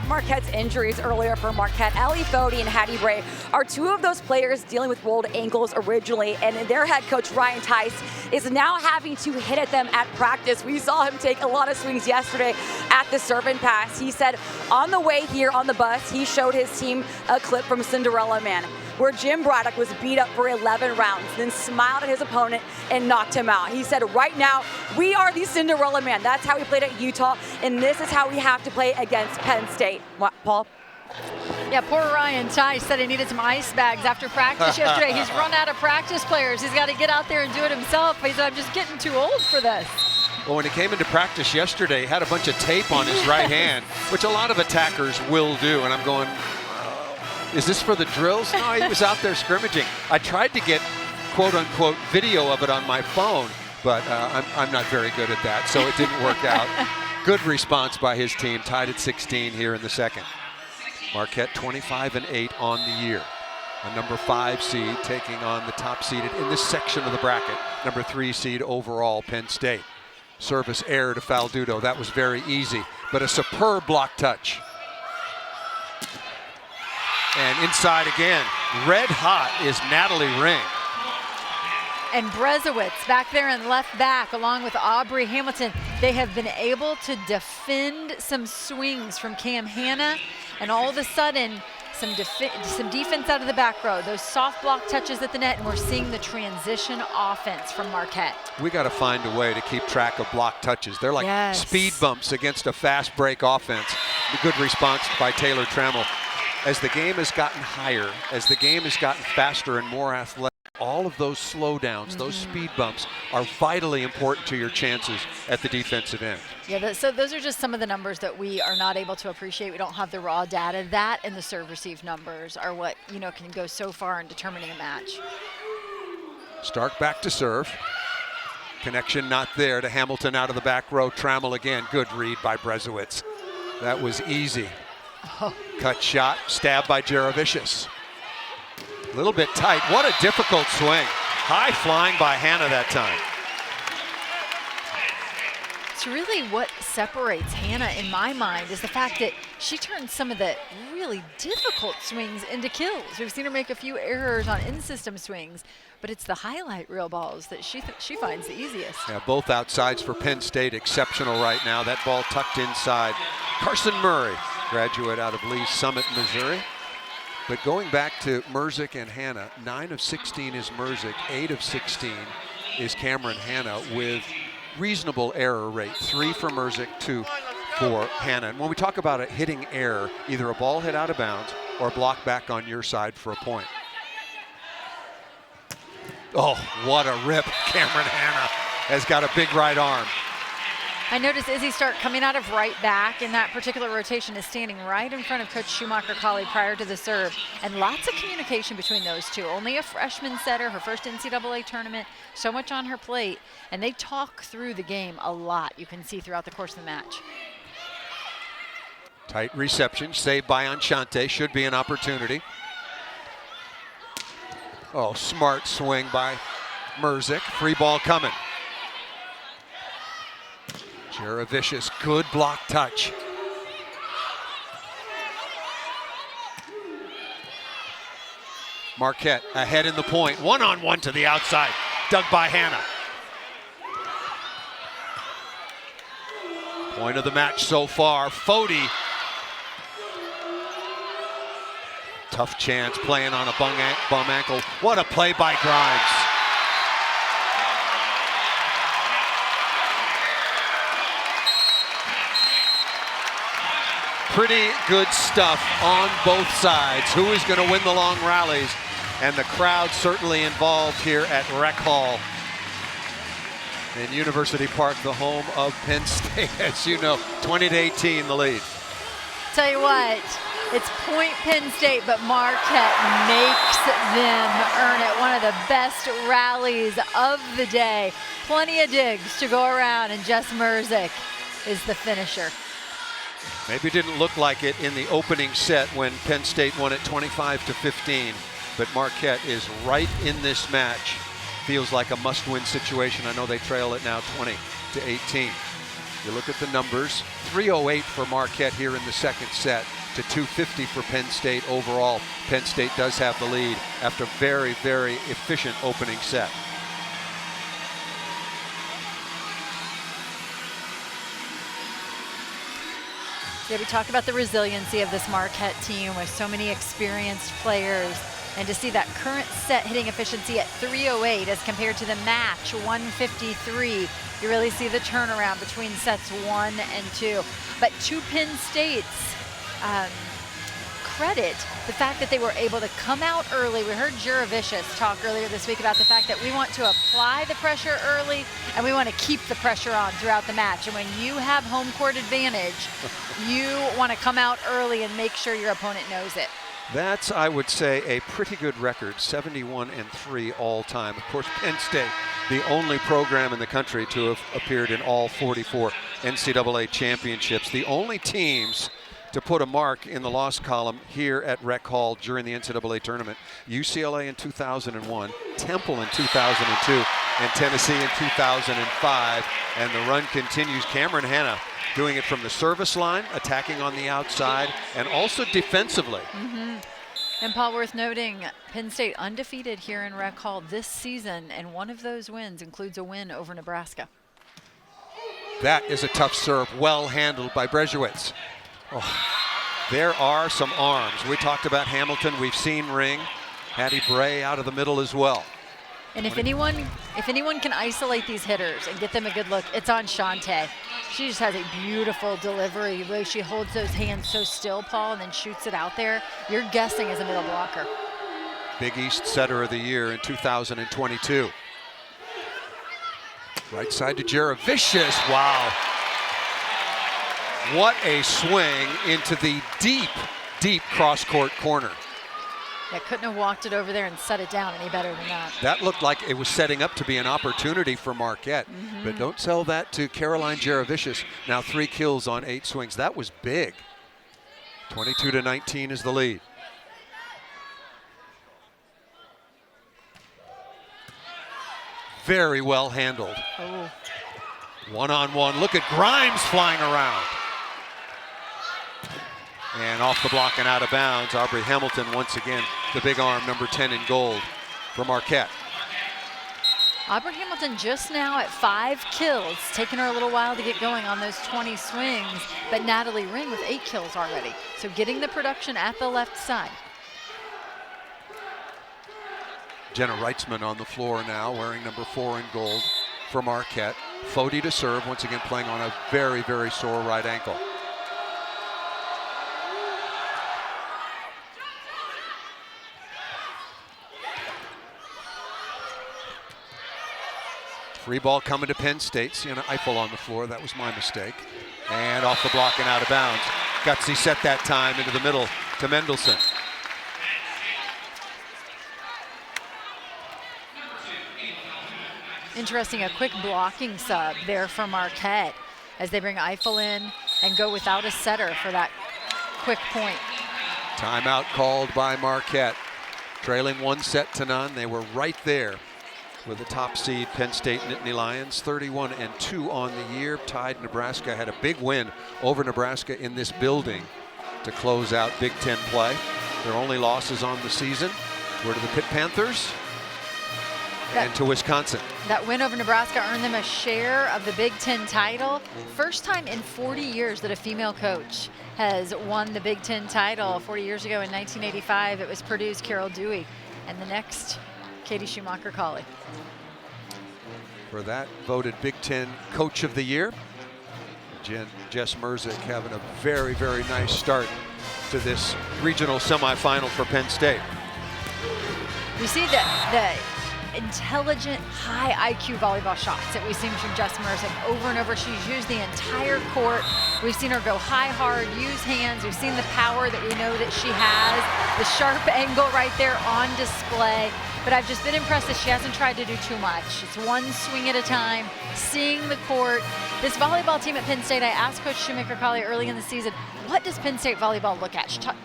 Marquette's injuries earlier for Marquette. Ellie Fody and Hattie Bray are two of those players dealing with rolled ankles originally, and their head coach Ryan Tice is now having to hit at them at practice. We saw him take a lot of swings yesterday at the serve and pass. He said on the way here on the bus, he showed his team a clip from Cinderella Man, where Jim Braddock was beat up for 11 rounds, then smiled at his opponent and knocked him out. He said, right now, we are the Cinderella Man. That's how we played at Utah, and this is how we have to play against Penn State. What, Paul? Yeah, poor Ryan Tice said he needed some ice bags after practice yesterday. He's run out of practice players. He's got to get out there and do it himself. He said, I'm just getting too old for this. Well, when he came into practice yesterday, he had a bunch of tape on his right hand, which a lot of attackers will do, and I'm going, is this for the drills? No, he was out there scrimmaging. I tried to get quote-unquote video of it on my phone, but I'm not very good at that, so it didn't work out. Good response by his team, tied at 16 here in the second. Marquette 25-8 on the year. A number 5 seed taking on the top seeded in this section of the bracket, number 3 seed overall, Penn State. Service error to Faldudo. That was very easy, but a superb block touch. And inside again, red hot is Natalie Ring. And Brezowitz back there in left back along with Aubrey Hamilton. They have been able to defend some swings from Cam Hannah, and all of a sudden some defense out of the back row, those soft block touches at the net, and we're seeing the transition offense from Marquette. We got to find a way to keep track of block touches. They're like speed bumps against a fast break offense. A good response by Taylor Trammell. As the game has gotten higher, as the game has gotten faster and more athletic, all of those slowdowns, those speed bumps are vitally important to your chances at the defensive end. Yeah, so those are just some of the numbers that we are not able to appreciate. We don't have the raw data. That and the serve-receive numbers are what, can go so far in determining a match. Stark back to serve. Connection not there to Hamilton out of the back row. Trammell again. Good read by Brezowitz. That was easy. Oh. Cut shot, stabbed by Jaravicius. A little bit tight. What a difficult swing. High flying by Hannah that time. It's really what separates Hannah in my mind is the fact that she turns some of the really difficult swings into kills. We've seen her make a few errors on in-system swings, but it's the highlight reel balls that she finds the easiest. Yeah, both outsides for Penn State exceptional right now. That ball tucked inside. Carson Murray, graduate out of Lee's Summit, Missouri. But going back to Merzick and Hannah, 9 of 16 is Merzick, 8 of 16 is Cameron Hannah with reasonable error rate. 3 for Merzick, 2 for Hannah. And when we talk about it hitting error, either a ball hit out of bounds or a block back on your side for a point. Oh, what a rip. Cameron Hannah has got a big right arm. I noticed Izzy Stark coming out of right back in that particular rotation is standing right in front of Coach Schumacher-Colley prior to the serve. And lots of communication between those two. Only a freshman setter, her first NCAA tournament, so much on her plate. And they talk through the game a lot, you can see throughout the course of the match. Tight reception, saved by Enchante, should be an opportunity. Oh, smart swing by Merzick. Free ball coming. Jaravicious, good block touch. Marquette ahead in the point. One-on-one to the outside. Dug by Hannah. Point of the match so far. Fody. Tough chance playing on a bum ankle. What a play by Grimes. Pretty good stuff on both sides. Who is going to win the long rallies? And the crowd certainly involved here at Rec Hall in University Park, the home of Penn State. As you know, 20-18 the lead. Tell you what, it's point Penn State, but Marquette makes them earn it. One of the best rallies of the day. Plenty of digs to go around, and Jess Merzick is the finisher. Maybe it didn't look like it in the opening set when Penn State won it 25-15, but Marquette is right in this match. Feels like a must-win situation. I know they trail it now 20-18. You look at the numbers, 308 for Marquette here in the second set to 250 for Penn State overall. Penn State does have the lead after very, very efficient opening set. Yeah, we talk about the resiliency of this Marquette team with so many experienced players. And to see that current set hitting efficiency at 308 as compared to the match 153, you really see the turnaround between sets 1 and 2. But to Penn State's credit, the fact that they were able to come out early. We heard Jaravicious talk earlier this week about the fact that we want to apply the pressure early and we want to keep the pressure on throughout the match. And when you have home court advantage, you want to come out early and make sure your opponent knows it. That's, I would say, a pretty good record, 71-3 all time. Of course, Penn State, the only program in the country to have appeared in all 44 NCAA championships. The only teams to put a mark in the loss column here at Rec Hall during the NCAA tournament. UCLA in 2001, Temple in 2002, and Tennessee in 2005. And the run continues. Cameron Hanna doing it from the service line, attacking on the outside, and also defensively. And Paul, worth noting, Penn State undefeated here in Rec Hall this season, and one of those wins includes a win over Nebraska. That is a tough serve, well handled by Brezowitz. Oh, there are some arms. We talked about Hamilton. We've seen Ring. Hattie Bray out of the middle as well. And if anyone can isolate these hitters and get them a good look, it's on Shantae. She just has a beautiful delivery. The way she holds those hands so still, Paul, and then shoots it out there. You're guessing as a middle blocker. Big East Setter of the Year in 2022. Right side to Jaravicious. Wow. What a swing into the deep, deep cross-court corner. Yeah, couldn't have walked it over there and set it down any better than that. That looked like it was setting up to be an opportunity for Marquette. But don't tell that to Caroline Jaravicious. Now 3 kills on 8 swings. That was big. 22-19 is the lead. Very well handled. Oh. One-on-one. Look at Grimes flying around. And off the block and out of bounds. Aubrey Hamilton once again, the big arm, number 10 in gold for Marquette. Aubrey Hamilton just now at 5 kills, taking her a little while to get going on those 20 swings, but Natalie Ring with 8 kills already. So getting the production at the left side. Jenna Reitzman on the floor now, wearing number 4 in gold for Marquette. Fody to serve, once again playing on a very, very sore right ankle. Free ball coming to Penn State. Sienna Eiffel on the floor. That was my mistake. And off the block and out of bounds. Gutsy set that time into the middle to Mendelson. Interesting, a quick blocking sub there for Marquette as they bring Eiffel in and go without a setter for that quick point. Timeout called by Marquette. Trailing 1-0. They were right there with the top seed Penn State Nittany Lions, 31-2 on the year. Tied Nebraska, had a big win over Nebraska in this building to close out Big Ten play. Their only losses on the season were to the Pitt Panthers and to Wisconsin. That win over Nebraska earned them a share of the Big Ten title. First time in 40 years that a female coach has won the Big Ten title. 40 years ago in 1985, it was Purdue's Carol Dewey. And the next, Katie Schumacher-Cauley. For that, voted Big Ten Coach of the Year. Jess Merzick having a very, very nice start to this regional semifinal for Penn State. We see the intelligent, high IQ volleyball shots that we've seen from Jess Merzick over and over. She's used the entire court. We've seen her go high, hard, use hands. We've seen the power that we know that she has, the sharp angle right there on display. But I've just been impressed that she hasn't tried to do too much. It's one swing at a time, seeing the court. This volleyball team at Penn State, I asked Coach Schumacher-Cauley early in the season, what does Penn State volleyball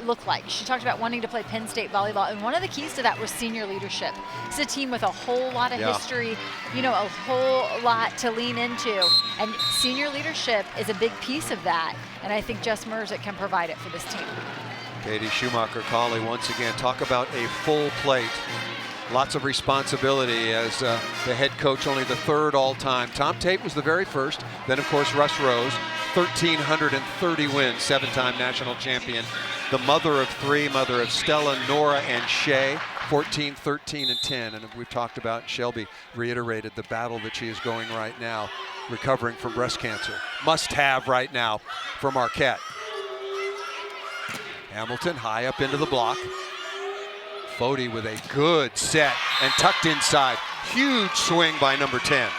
look like? She talked about wanting to play Penn State volleyball, and one of the keys to that was senior leadership. It's a team with a whole lot of history, you know, a whole lot to lean into, and senior leadership is a big piece of that, and I think Jess Merzick can provide it for this team. Katie Schumacher-Cauley once again, talk about a full plate. Lots of responsibility as the head coach, only the third all-time. Tom Tate was the very first. Then, of course, Russ Rose, 1,330 wins, 7-time national champion. The mother of three, mother of Stella, Nora, and Shay, 14, 13, and 10. And we've talked about, Shelby reiterated the battle that she is going right now, recovering from breast cancer. Must have right now for Marquette. Hamilton high up into the block. Fody with a good set and tucked inside. Huge swing by number 10.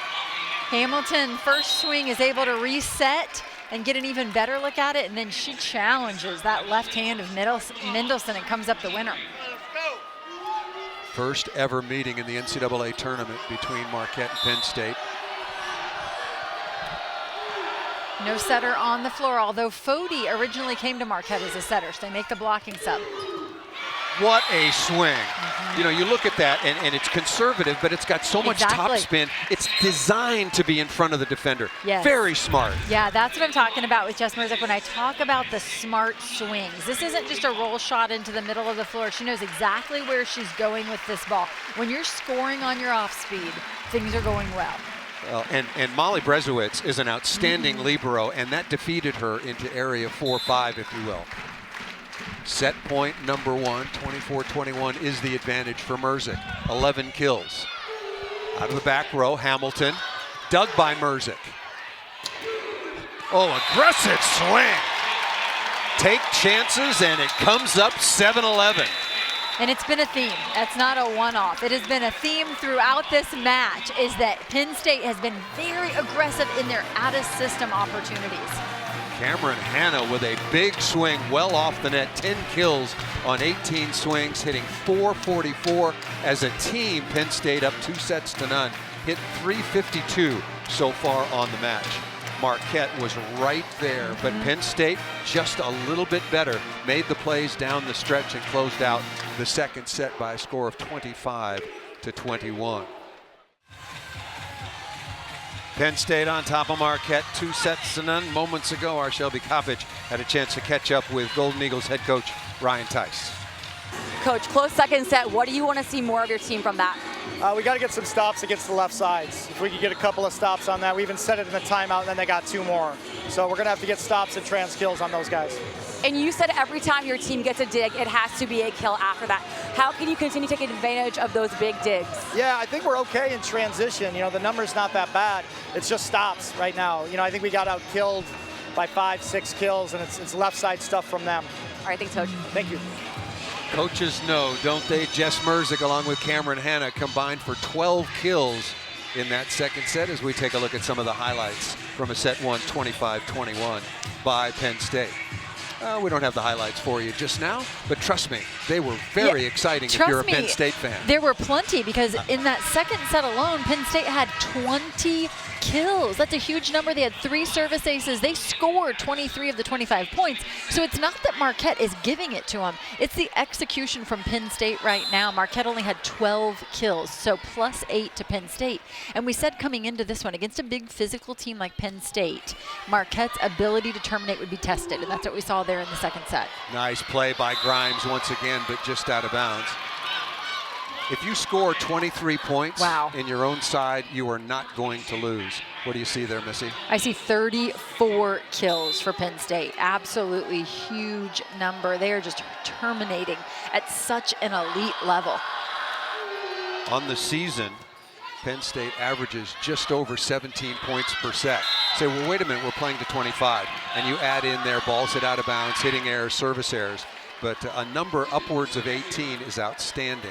Hamilton, first swing, is able to reset and get an even better look at it, and then she challenges that left hand of Mendelson and comes up the winner. First ever meeting in the NCAA tournament between Marquette and Penn State. No setter on the floor, although Fody originally came to Marquette as a setter, so they make the blocking sub. What a swing. You know, you look at that, and it's conservative, but it's got so much topspin. It's designed to be in front of the defender. Yes. Very smart. Yeah, that's what I'm talking about with Jess Merzick when I talk about the smart swings. This isn't just a roll shot into the middle of the floor. She knows exactly where she's going with this ball. When you're scoring on your off speed, things are going well. Well, and Molly Brezowitz is an outstanding libero, and that defeated her into area 4-5, if you will. Set point number 1, 24-21 is the advantage for Merzick. 11 kills. Out of the back row, Hamilton, dug by Merzick. Oh, aggressive swing. Take chances, and it comes up 7-11. And it's been a theme. That's not a one-off. It has been a theme throughout this match, is that Penn State has been very aggressive in their out-of-system opportunities. Cameron Hanna with a big swing well off the net, 10 kills on 18 swings, hitting .444 as a team. Penn State up 2-0, hit .352 so far on the match. Marquette was right there, but Penn State just a little bit better, made the plays down the stretch and closed out the second set by a score of 25-21. Penn State on top of Marquette, 2-0. Moments ago, our Shelby Coppage had a chance to catch up with Golden Eagles head coach Ryan Tice. Coach, close second set. What do you want to see more of your team from that? We got to get some stops against the left sides. If we could get a couple of stops on that, we even set it in the timeout, and then they got 2 more. So we're going to have to get stops and trans kills on those guys. And you said every time your team gets a dig, it has to be a kill after that. How can you continue taking advantage of those big digs? Yeah, I think we're okay in transition. You know, the number's not that bad. It's just stops right now. You know, I think we got out-killed by 5-6 kills, and it's left side stuff from them. All right, thanks, Coach. Thank you. Coaches know, don't they? Jess Merzick along with Cameron Hanna combined for 12 kills in that second set as we take a look at some of the highlights from a set 1, 25-21 by Penn State. We don't have the highlights for you just now, but trust me, they were very exciting if you're a Penn State fan. There were plenty, because in that second set alone, Penn State had 20 kills. That's a huge number. They had 3 service aces. They scored 23 of the 25 points. So it's not that Marquette is giving it to them. It's the execution from Penn State right now. Marquette only had 12 kills, so +8 to Penn State. And we said coming into this one, against a big physical team like Penn State, Marquette's ability to terminate would be tested, and that's what we saw there in the second set. Nice play by Grimes once again, but just out of bounds. If you score 23 points in your own side, you are not going to lose. What do you see there, Missy? I see 34 kills for Penn State. Absolutely huge number. They are just terminating at such an elite level. On the season, Penn State averages just over 17 points per set. Say, well, wait a minute, we're playing to 25. And you add in there balls hit out of bounds, hitting errors, service errors. But a number upwards of 18 is outstanding.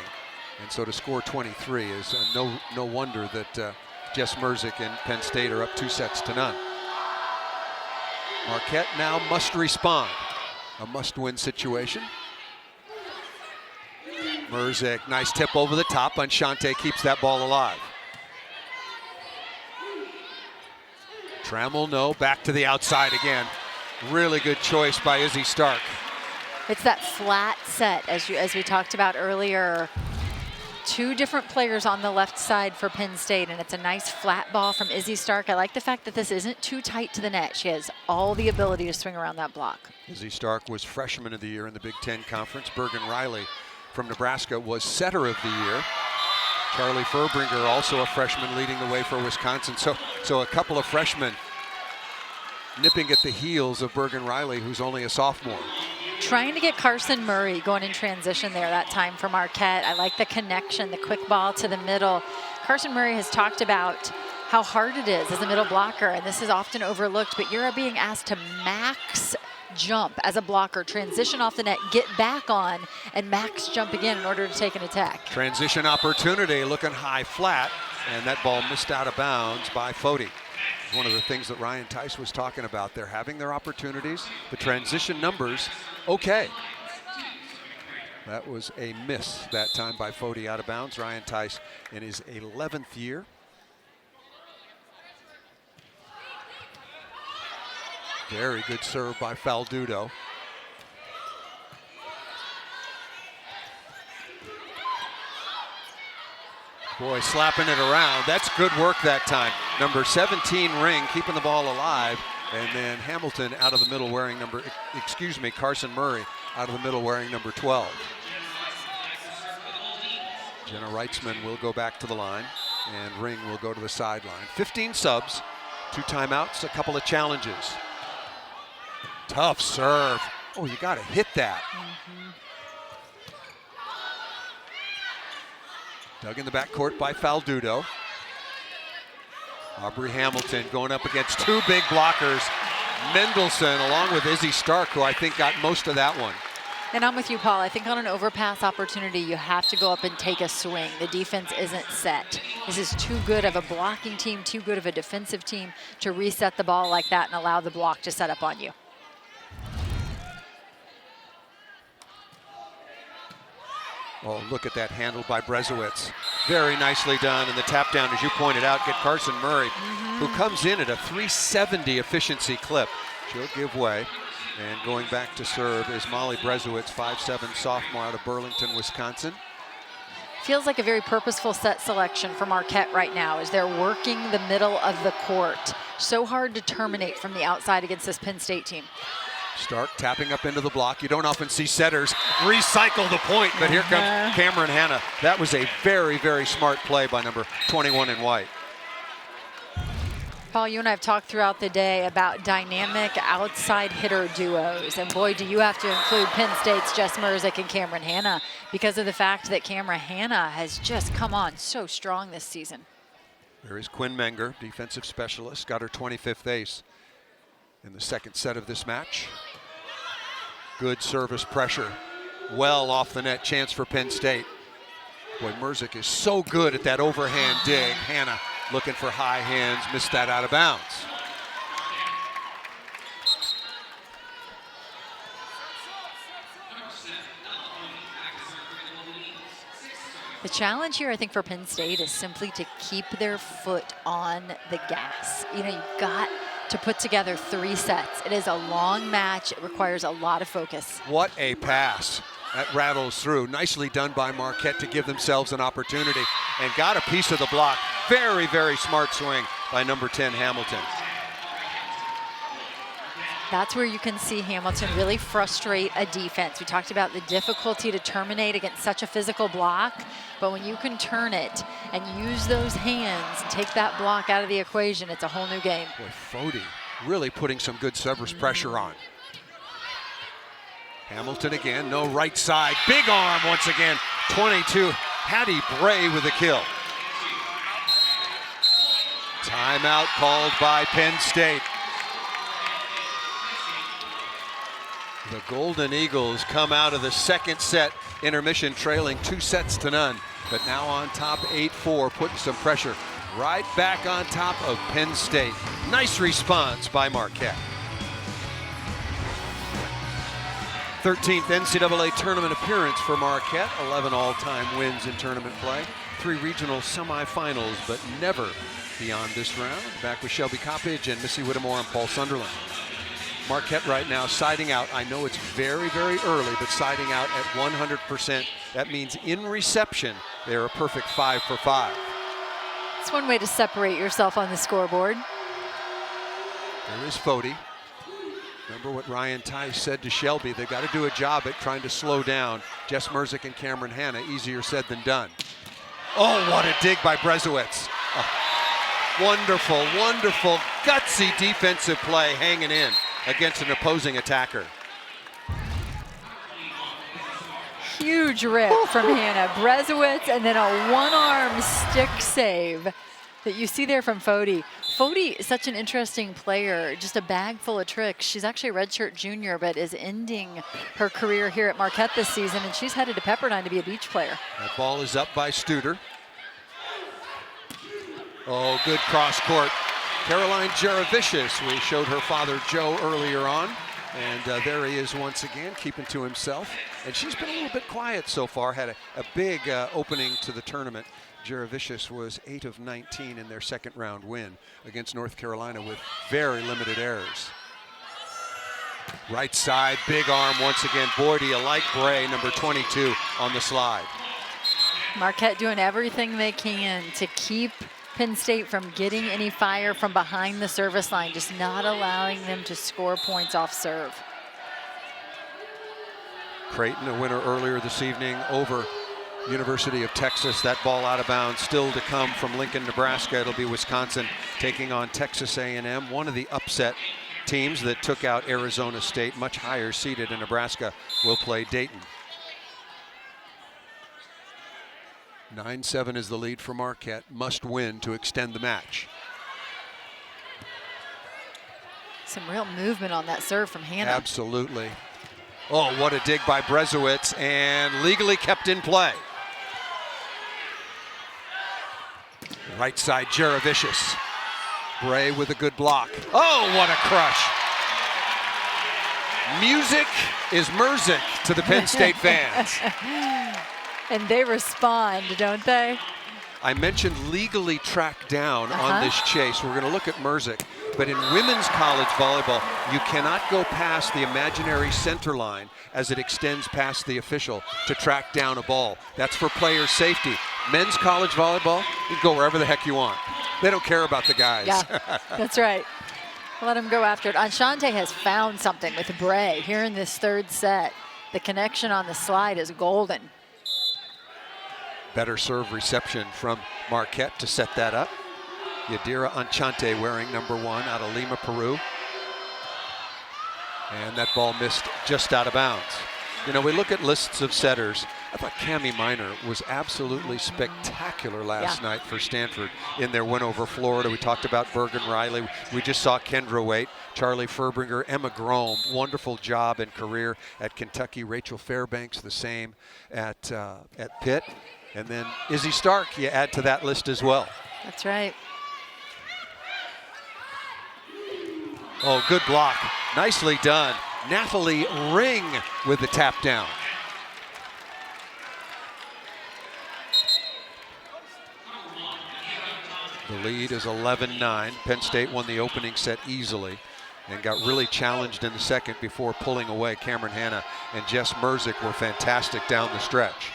And so to score 23 is no wonder that Jess Merzik and Penn State are up 2-0. Marquette now must respond. A must-win situation. Merzik, nice tip over the top. Unshante keeps that ball alive. Trammell, no, back to the outside again. Really good choice by Izzy Stark. It's that flat set, as we talked about earlier. 2 different players on the left side for Penn State, and it's a nice flat ball from Izzy Stark. I like the fact that this isn't too tight to the net. She has all the ability to swing around that block. Izzy Stark was Freshman of the Year in the Big Ten Conference. Bergen Riley from Nebraska was Setter of the Year. Charlie Furbringer, also a freshman, leading the way for Wisconsin. So a couple of freshmen nipping at the heels of Bergen Riley, who's only a sophomore. Trying to get Carson Murray going in transition there that time for Marquette. I like the connection, the quick ball to the middle. Carson Murray has talked about how hard it is as a middle blocker, and this is often overlooked, but you're being asked to max jump as a blocker, transition off the net, get back on, and max jump again in order to take an attack. Transition opportunity, looking high flat, and that ball missed out of bounds by Foti. One of the things that Ryan Tice was talking about. They're having their opportunities. The transition numbers, okay. That was a miss that time by Foti out of bounds. Ryan Tice in his 11th year. Very good serve by Faldudo. Boy, slapping it around. That's good work that time. Number 17 Ring keeping the ball alive. And then Hamilton out of the middle wearing Carson Murray out of the middle wearing number 12. Jenna Reitzman will go back to the line, and Ring will go to the sideline. 15 subs, 2 timeouts, a couple of challenges. Tough serve. Oh, you got to hit that. Dug in the backcourt by Faldudo. Aubrey Hamilton going up against 2 big blockers. Mendelson along with Izzy Stark, who I think got most of that one. And I'm with you, Paul. I think on an overpass opportunity, you have to go up and take a swing. The defense isn't set. This is too good of a blocking team, too good of a defensive team to reset the ball like that and allow the block to set up on you. Oh, look at that handle by Brezowitz. Very nicely done. And the tap down, as you pointed out, get Carson Murray, who comes in at a 370 efficiency clip. She'll give way. And going back to serve is Molly Brezowitz, 5'7" sophomore out of Burlington, Wisconsin. Feels like a very purposeful set selection for Marquette right now as they're working the middle of the court. So hard to terminate from the outside against this Penn State team. Stark tapping up into the block. You don't often see setters recycle the point, but here comes Cameron Hanna. That was a very, very smart play by number 21 in white. Paul, you and I have talked throughout the day about dynamic outside hitter duos. And boy, do you have to include Penn State's Jess Merzik and Cameron Hanna because of the fact that Cameron Hanna has just come on so strong this season. There is Quinn Menger, defensive specialist, got her 25th ace in the second set of this match. Good service pressure. Well off the net, chance for Penn State. Boy, Merzik is so good at that overhand dig. Hanna looking for high hands, missed that out of bounds. The challenge here, I think, for Penn State is simply to keep their foot on the gas. You know, you've got to put together 3 sets. It is a long match. It requires a lot of focus. What a pass. That rattles through. Nicely done by Marquette to give themselves an opportunity and got a piece of the block. Very, very smart swing by number 10, Hamilton. That's where you can see Hamilton really frustrate a defense. We talked about the difficulty to terminate against such a physical block, but when you can turn it and use those hands and take that block out of the equation, it's a whole new game. Boy, Fody really putting some good service pressure on. Hamilton again, no right side. Big arm once again. 22, Hattie Bray with a kill. Timeout called by Penn State. The Golden Eagles come out of the second set intermission trailing 2-0, but now on top 8-4, putting some pressure right back on top of Penn State. Nice response by Marquette. 13th NCAA tournament appearance for Marquette, 11 all-time wins in tournament play, 3 regional semifinals, but never beyond this round. Back with Shelby Coppage and Missy Whittemore and Paul Sunderland. Marquette right now siding out. I know it's very, very early, but siding out at 100%. That means in reception, they're a perfect 5 for 5. It's one way to separate yourself on the scoreboard. There is Fody. Remember what Ryan Tice said to Shelby. They've got to do a job at trying to slow down Jess Merzick and Cameron Hanna. Easier said than done. Oh, what a dig by Brezowitz. Oh, wonderful, wonderful, gutsy defensive play hanging in against an opposing attacker. Huge rip from Hanna. Brezowitz, and then a one-arm stick save that you see there from Fody. Fody is such an interesting player, just a bag full of tricks. She's actually a redshirt junior, but is ending her career here at Marquette this season, and she's headed to Pepperdine to be a beach player. That ball is up by Studer. Oh, good cross court. Caroline Jaravicious, we showed her father Joe earlier on, and there he is once again, keeping to himself. And she's been a little bit quiet so far, had a big opening to the tournament. Jaravicious was 8 of 19 in their second round win against North Carolina with very limited errors. Right side, big arm once again. Boy, do you like Bray, number 22, on the slide. Marquette doing everything they can to keep Penn State from getting any fire from behind the service line, just not allowing them to score points off serve. Creighton, a winner earlier this evening over University of Texas. That ball out of bounds, still to come from Lincoln, Nebraska. It'll be Wisconsin taking on Texas A&M, one of the upset teams that took out Arizona State, much higher seeded, and Nebraska will play Dayton. 9-7 is the lead for Marquette. Must win to extend the match. Some real movement on that serve from Hanna. Absolutely. Oh, what a dig by Brezowitz, and legally kept in play. Right side, Jaravicious. Bray with a good block. Oh, what a crush. Music is Merzick to the Penn State fans. And they respond, don't they? I mentioned legally tracked down on this chase. We're going to look at Merzick. But in women's college volleyball, you cannot go past the imaginary center line as it extends past the official to track down a ball. That's for player safety. Men's college volleyball, you can go wherever the heck you want. They don't care about the guys. Yeah, that's right. Let them go after it. Enchante has found something with Bray here in this third set. The connection on the slide is golden. Better serve reception from Marquette to set that up. Yadira Enchante wearing number 1 out of Lima, Peru. And that ball missed just out of bounds. You know, we look at lists of setters. I thought Cammie Minor was absolutely spectacular last night for Stanford in their win over Florida. We talked about Bergen Riley. We just saw Kendra Waite, Charlie Furbringer, Emma Grome. Wonderful job and career at Kentucky. Rachel Fairbanks, the same at Pitt. And then Izzy Stark, you add to that list as well. That's right. Oh, good block. Nicely done. Nathalie Ring with the tap down. The lead is 11-9. Penn State won the opening set easily and got really challenged in the second before pulling away. Cameron Hanna and Jess Merzick were fantastic down the stretch,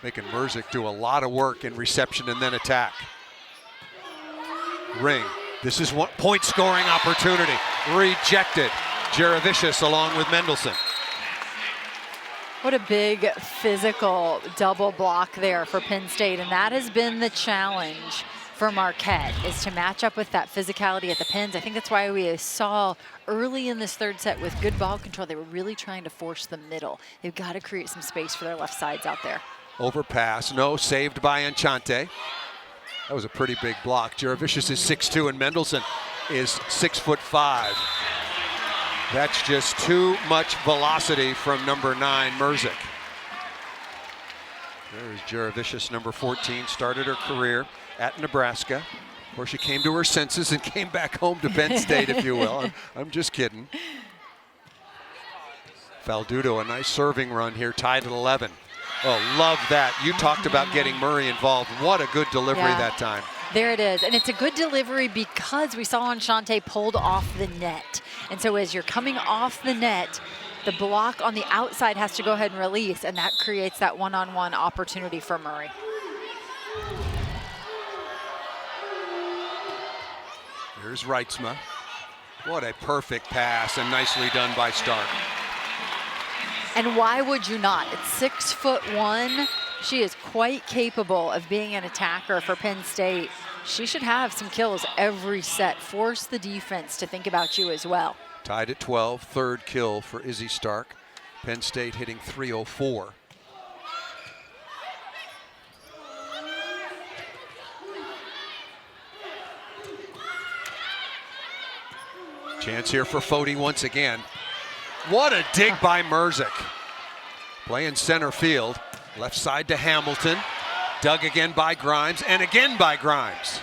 making Merzick do a lot of work in reception and then attack. Ring. This is one point scoring opportunity. Rejected. Jaravicius along with Mendelson. What a big physical double block there for Penn State, and that has been the challenge for Marquette, is to match up with that physicality at the pins. I think that's why we saw early in this third set with good ball control, they were really trying to force the middle. They've got to create some space for their left sides out there. Overpass, no, saved by Enchante. That was a pretty big block. Jaravicius is 6'2" and Mendelson is 6'5". That's just too much velocity from number 9, Merzick. There's Jaravicius, number 14, started her career at Nebraska. Of course, she came to her senses and came back home to Penn State, if you will. I'm just kidding. Faldudo, a nice serving run here, tied at 11. Oh, love that. You talked about getting Murray involved. What a good delivery that time. There it is, and it's a good delivery because we saw Enchante pulled off the net. And so as you're coming off the net, the block on the outside has to go ahead and release, and that creates that one-on-one opportunity for Murray. Here's Reitzma. What a perfect pass, and nicely done by Stark. And why would you not? At 6'1", she is quite capable of being an attacker for Penn State. She should have some kills every set. Force the defense to think about you as well. Tied at 12, third kill for Izzy Stark. Penn State hitting .304. Chance here for Foti once again. What a dig by Merzick. Playing center field. Left side to Hamilton. Dug again by Grimes, and again by Grimes.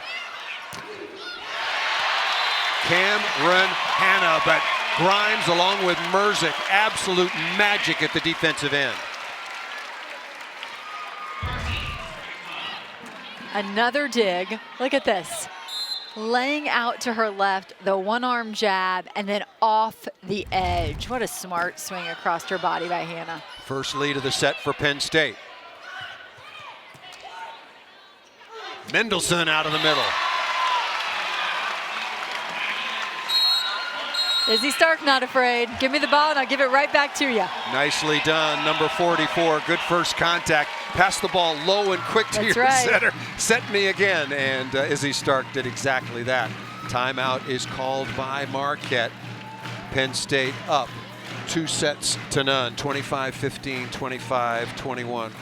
Cameron Hanna, but Grimes along with Merzick, absolute magic at the defensive end. Another dig. Look at this. Laying out to her left, the one-arm jab, and then off the edge. What a smart swing across her body by Hanna. First lead of the set for Penn State. Mendelson out of the middle. Izzy Stark not afraid. Give me the ball and I'll give it right back to you. Nicely done, number 44. Good first contact. Pass the ball low and quick to your setter. Set me again, and Izzy Stark did exactly that. Timeout is called by Marquette. Penn State up 2-0, 25-15, 25-21.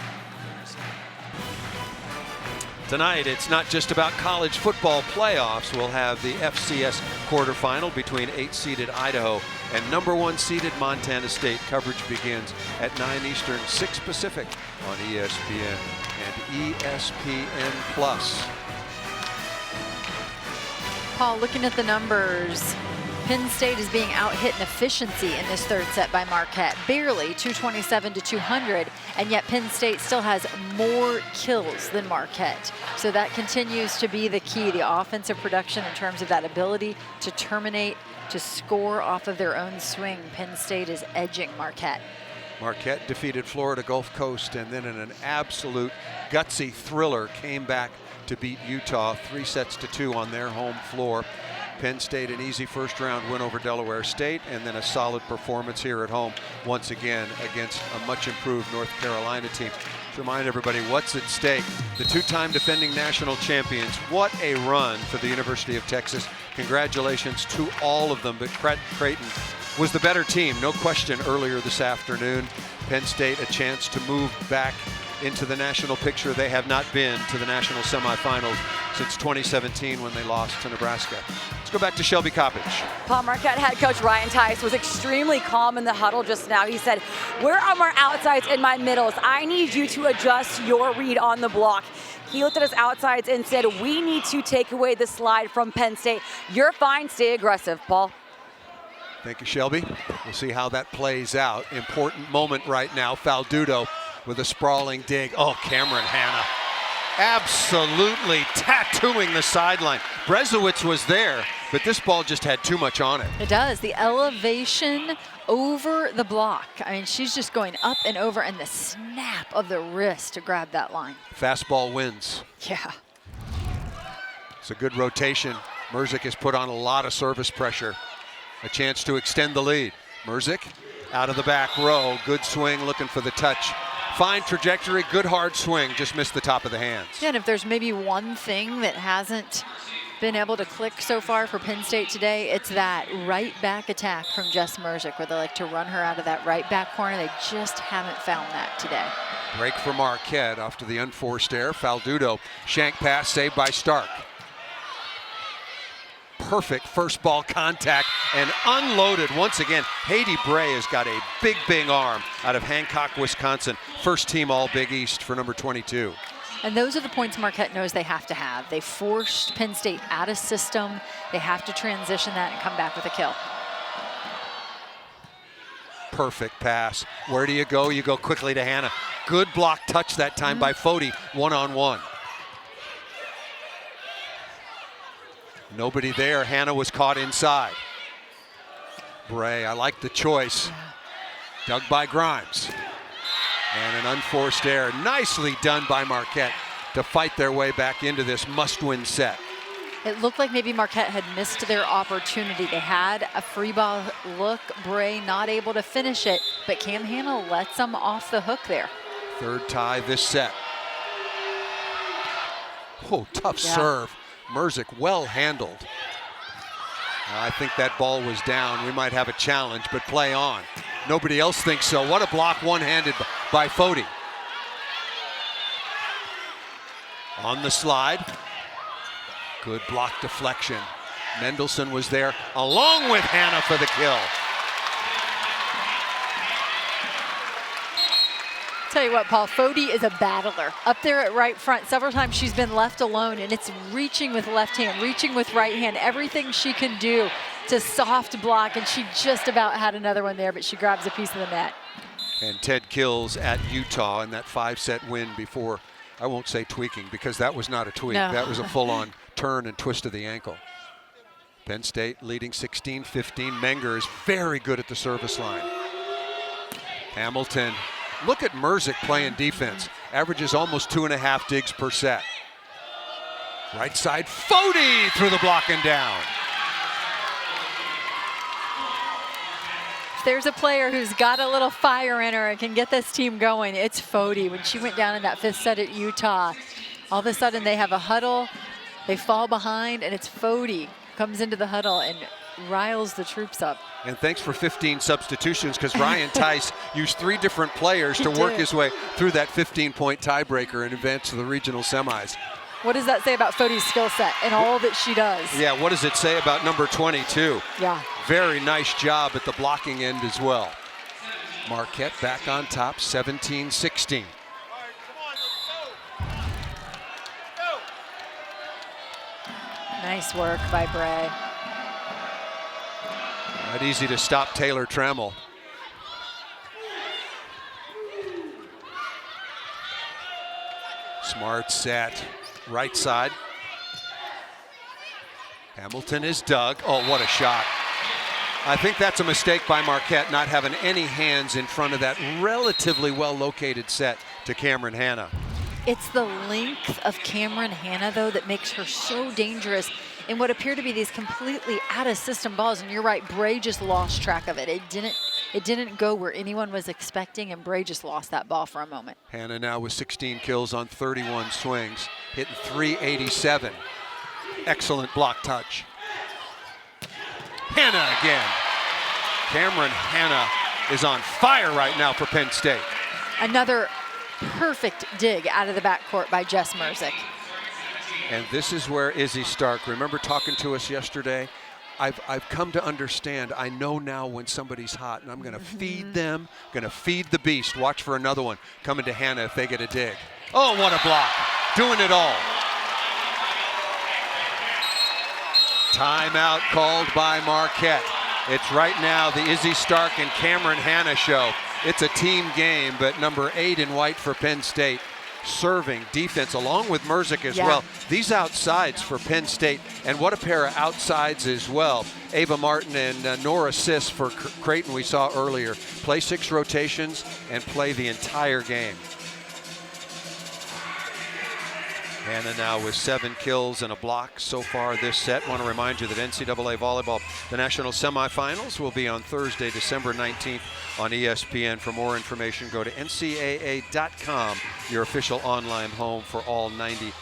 Tonight, it's not just about college football playoffs. We'll have the FCS quarterfinal between 8-seeded Idaho and number 1-seeded Montana State. Coverage begins at 9 Eastern, 6 Pacific on ESPN and ESPN+. Paul, looking at the numbers, Penn State is being out-hit in efficiency in this third set by Marquette. Barely 227 to 200, and yet Penn State still has more kills than Marquette. So that continues to be the key, the offensive production in terms of that ability to terminate, to score off of their own swing. Penn State is edging Marquette. Marquette defeated Florida Gulf Coast, and then in an absolute gutsy thriller came back to beat Utah 3-2 on their home floor. Penn State an easy first round win over Delaware State, and then a solid performance here at home once again against a much improved North Carolina team. To remind everybody what's at stake, the two-time defending national champions. What a run for the University of Texas. Congratulations to all of them, but Creighton was the better team, no question, earlier this afternoon. Penn State a chance to move back into the national picture. They have not been to the national semifinals since 2017 when they lost to Nebraska. Let's go back to Shelby Coppage. Paul, Marquette head coach Ryan Tice was extremely calm in the huddle just now. He said, where are my outsides and my middles? I need you to adjust your read on the block. He looked at his outsides and said, we need to take away the slide from Penn State. You're fine, stay aggressive, Paul. Thank you, Shelby. We'll see how that plays out. Important moment right now. Faldudo with a sprawling dig. Oh, Cameron Hanna. Absolutely tattooing the sideline. Brezowitz was there, but this ball just had too much on it. It does. The elevation over the block. I mean, she's just going up and over, and the snap of the wrist to grab that line. Fastball wins. Yeah. It's a good rotation. Merzik has put on a lot of service pressure. A chance to extend the lead. Merzik out of the back row. Good swing, looking for the touch. Fine trajectory, good hard swing, just missed the top of the hands. Yeah, and if there's maybe one thing that hasn't been able to click so far for Penn State today, it's that right back attack from Jess Merzik, where they like to run her out of that right back corner. They just haven't found that today. Break for Marquette off to the unforced error. Faldudo, shank pass saved by Stark. Perfect first ball contact and unloaded once again. Haiti Bray has got a big arm out of Hancock, Wisconsin. First team all Big East for number 22. And those are the points Marquette knows they have to have. They forced Penn State out of system. They have to transition that and come back with a kill. Perfect pass. Where do you go? You go quickly to Hannah. Good block touch that time by Foti, one-on-one. Nobody there. Hannah was caught inside. Bray, I like the choice. Dug by Grimes. And an unforced error. Nicely done by Marquette to fight their way back into this must-win set. It looked like maybe Marquette had missed their opportunity. They had a free ball look. Bray not able to finish it, but Cam Hannah lets them off the hook there. Third tie this set. Oh, tough serve. Merzik well handled. I think that ball was down. We might have a challenge, but play on. Nobody else thinks so. What a block one-handed by Foti. On the slide. Good block deflection. Mendelson was there along with Hannah for the kill. Tell you what, Paul, Foti is a battler. Up there at right front, several times she's been left alone, and it's reaching with left hand, reaching with right hand, everything she can do to soft block, and she just about had another one there, but she grabs a piece of the net. And Ted Kills at Utah in that 5-set win before, I won't say tweaking, because that was not a tweak. No. That was a full-on turn and twist of the ankle. Penn State leading 16-15. Menger is very good at the service line. Hamilton. Look at Merzik playing defense. Averages almost 2.5 digs per set. Right side, Foti through the block and down. If there's a player who's got a little fire in her and can get this team going, it's Foti. When she went down in that 5th set at Utah, all of a sudden they have a huddle, they fall behind, and it's Foti comes into the huddle and riles the troops up. And thanks for 15 substitutions, because Ryan Tice used 3 different players to work his way through that 15-point tiebreaker and advance to the regional semis. What does that say about Foti's skill set and all that she does? Yeah, what does it say about number 22? Yeah. Very nice job at the blocking end as well. Marquette back on top, 17-16. Nice work by Bray. Not easy to stop Taylor Trammell. Smart set, right side. Hamilton is dug. Oh, what a shot. I think that's a mistake by Marquette, not having any hands in front of that relatively well-located set to Cameron Hannah. It's the length of Cameron Hannah, though, that makes her so dangerous in what appear to be these completely out-of-system balls. And you're right, Bray just lost track of it. It didn't go where anyone was expecting, and Bray just lost that ball for a moment. Hannah now with 16 kills on 31 swings, hitting .387. Excellent block touch. Hannah again. Cameron Hannah is on fire right now for Penn State. Another perfect dig out of the backcourt by Jess Merzik. And this is where Izzy Stark, remember talking to us yesterday? I've come to understand, I know now when somebody's hot, and I'm going to feed them, going to feed the beast. Watch for another one coming to Hannah if they get a dig. Oh, what a block. Doing it all. Timeout called by Marquette. It's right now the Izzy Stark and Cameron Hannah show. It's a team game, but number 8 in white for Penn State serving, defense, along with Merzick as Yeah. well. These outsides for Penn State, and what a pair of outsides as well. Ava Martin and Nora Sis for Creighton we saw earlier. Play 6 rotations and play the entire game. Hannah now with 7 kills and a block so far this set. Want to remind you that NCAA volleyball, the national semifinals, will be on Thursday, December 19th on ESPN. For more information, go to ncaa.com, your official online home for all 90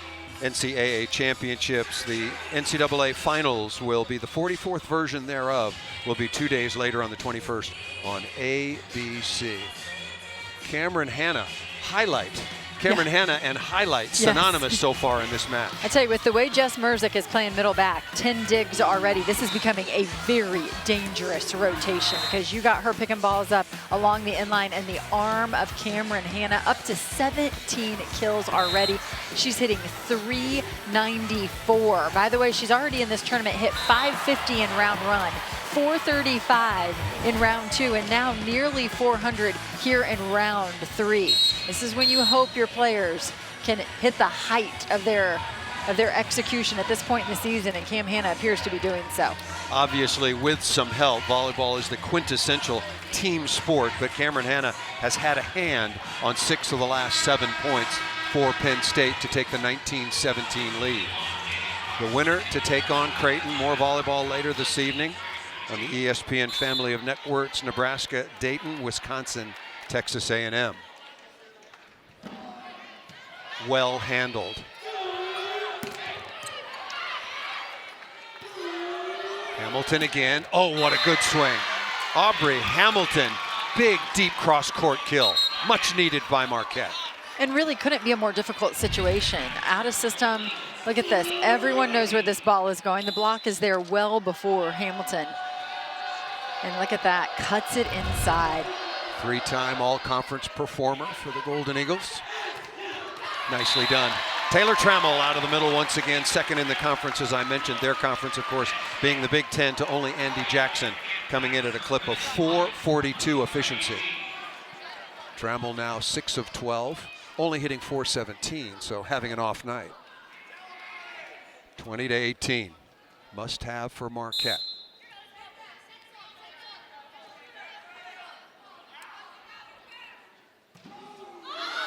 NCAA championships. The NCAA finals will be the 44th version thereof, will be 2 days later on the 21st on ABC. Cameron Hannah, highlight. Cameron Hannah and highlight synonymous so far in this match. I tell you, with the way Jess Merzick is playing middle back, 10 digs already, this is becoming a very dangerous rotation because you got her picking balls up along the inline, and the arm of Cameron Hannah up to 17 kills already. She's hitting 394. By the way, she's already in this tournament hit 550 in round 1, 435 in round 2, and now nearly 400 here in round 3. This is when you hope your players can hit the height of their execution at this point in the season, and Cam Hannah appears to be doing so. Obviously, with some help, volleyball is the quintessential team sport, but Cameron Hannah has had a hand on 6 of the last 7 points for Penn State to take the 19-17 lead. The winner to take on Creighton. More volleyball later this evening on the ESPN family of networks. Nebraska, Dayton, Wisconsin, Texas A&M. Well handled. Hamilton again. Oh, what a good swing. Aubrey Hamilton, big deep cross court kill. Much needed by Marquette. And really couldn't be a more difficult situation. Out of system, look at this. Everyone knows where this ball is going. The block is there well before Hamilton. And look at that, cuts it inside. 3-time all-conference performer for the Golden Eagles. Nicely done. Taylor Trammell out of the middle once again, second in the conference, as I mentioned. Their conference, of course, being the Big Ten, to only Andy Jackson, coming in at a clip of .442 efficiency. Trammell now 6 of 12, only hitting .417, so having an off night. 20-18, must have for Marquette.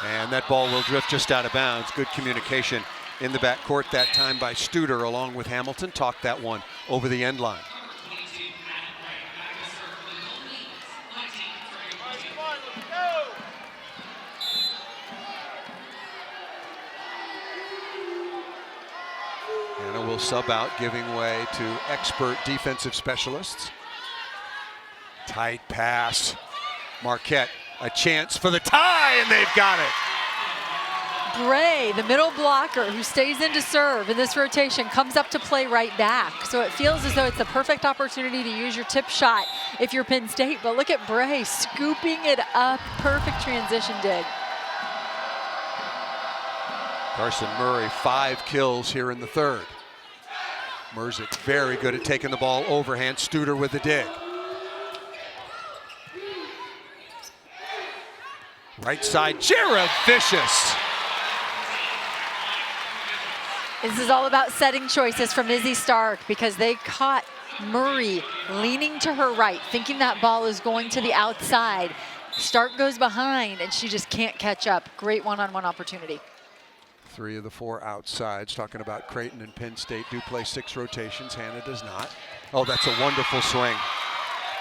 And that ball will drift just out of bounds. Good communication in the backcourt that time by Studer along with Hamilton. Talked that one over the end line. Anna will sub out, giving way to expert defensive specialists. Tight pass. Marquette, a chance for the tie, and they've got it. Bray, the middle blocker who stays in to serve in this rotation, comes up to play right back. So it feels as though it's a perfect opportunity to use your tip shot if you're Penn State. But look at Bray scooping it up. Perfect transition dig. Carson Murray, 5 kills here in the third. Merzick very good at taking the ball overhand. Studer with the dig. Right side, Jared Vicious. This is all about setting choices from Izzy Stark, because they caught Murray leaning to her right, thinking that ball is going to the outside. Stark goes behind, and she just can't catch up. Great one-on-one opportunity. 3 of the 4 outsides. Talking about Creighton and Penn State do play 6 rotations. Hannah does not. Oh, that's a wonderful swing.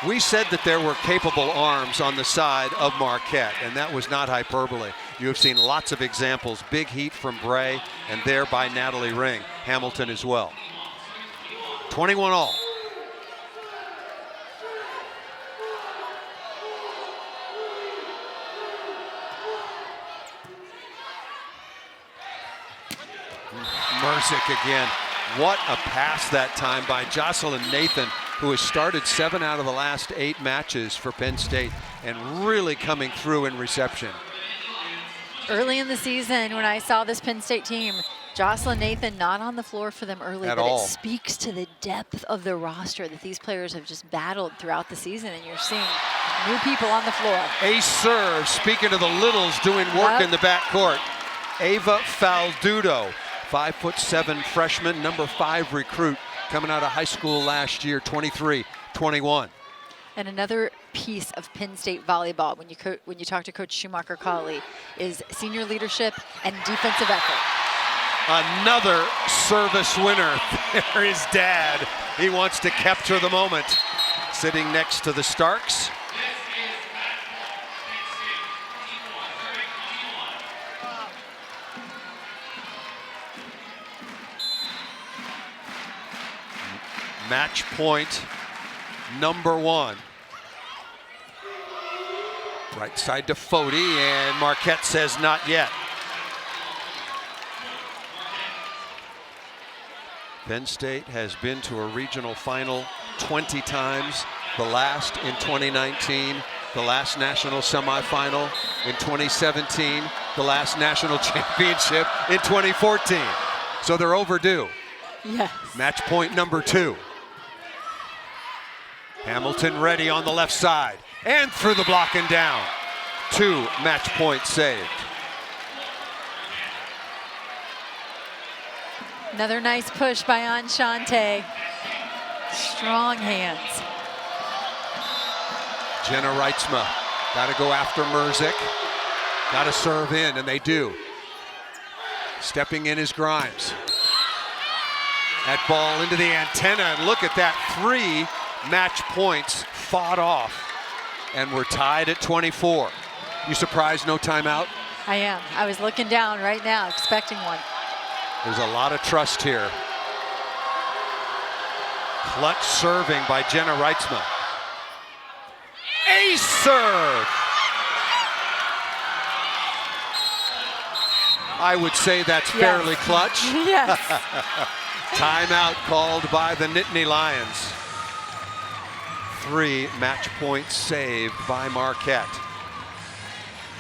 We said that there were capable arms on the side of Marquette, and that was not hyperbole. You have seen lots of examples. Big heat from Bray, and there by Natalie Ring. Hamilton as well. 21 all. Merzick again. What a pass that time by Jocelyn Nathan, who has started 7 out of the last 8 matches for Penn State and really coming through in reception. Early in the season, when I saw this Penn State team, Jocelyn Nathan not on the floor for them early, At but all. it speaks to the depth of the roster that these players have just battled throughout the season, and you're seeing new people on the floor. Ace serve, speaking of the littles doing work Yep. in the backcourt. Ava Faldudo, 5'7" freshman, number 5 recruit, coming out of high school last year, 23-21. And another piece of Penn State volleyball, when you talk to Coach Schumacher-Cauley, is senior leadership and defensive effort. Another service winner. There is Dad. He wants to capture the moment. Sitting next to the Starks. Match point number 1. Right side to Fody, and Marquette says not yet. Penn State has been to a regional final 20 times, the last in 2019, the last national semifinal in 2017, the last national championship in 2014. So they're overdue. Yes. Match point number 2. Hamilton ready on the left side and through the block and down. 2 match points saved. Another nice push by Enchante. Strong hands. Jenna Reitzma got to go after Merzick. Got to serve in, and they do. Stepping in is Grimes. That ball into the antenna, and look at that, 3 match points fought off. And we're tied at 24. You surprised no timeout? I am. I was looking down right now, expecting one. There's a lot of trust here. Clutch serving by Jenna Reitzma. Ace serve! I would say that's fairly clutch. Yes. Timeout called by the Nittany Lions. 3 match points saved by Marquette.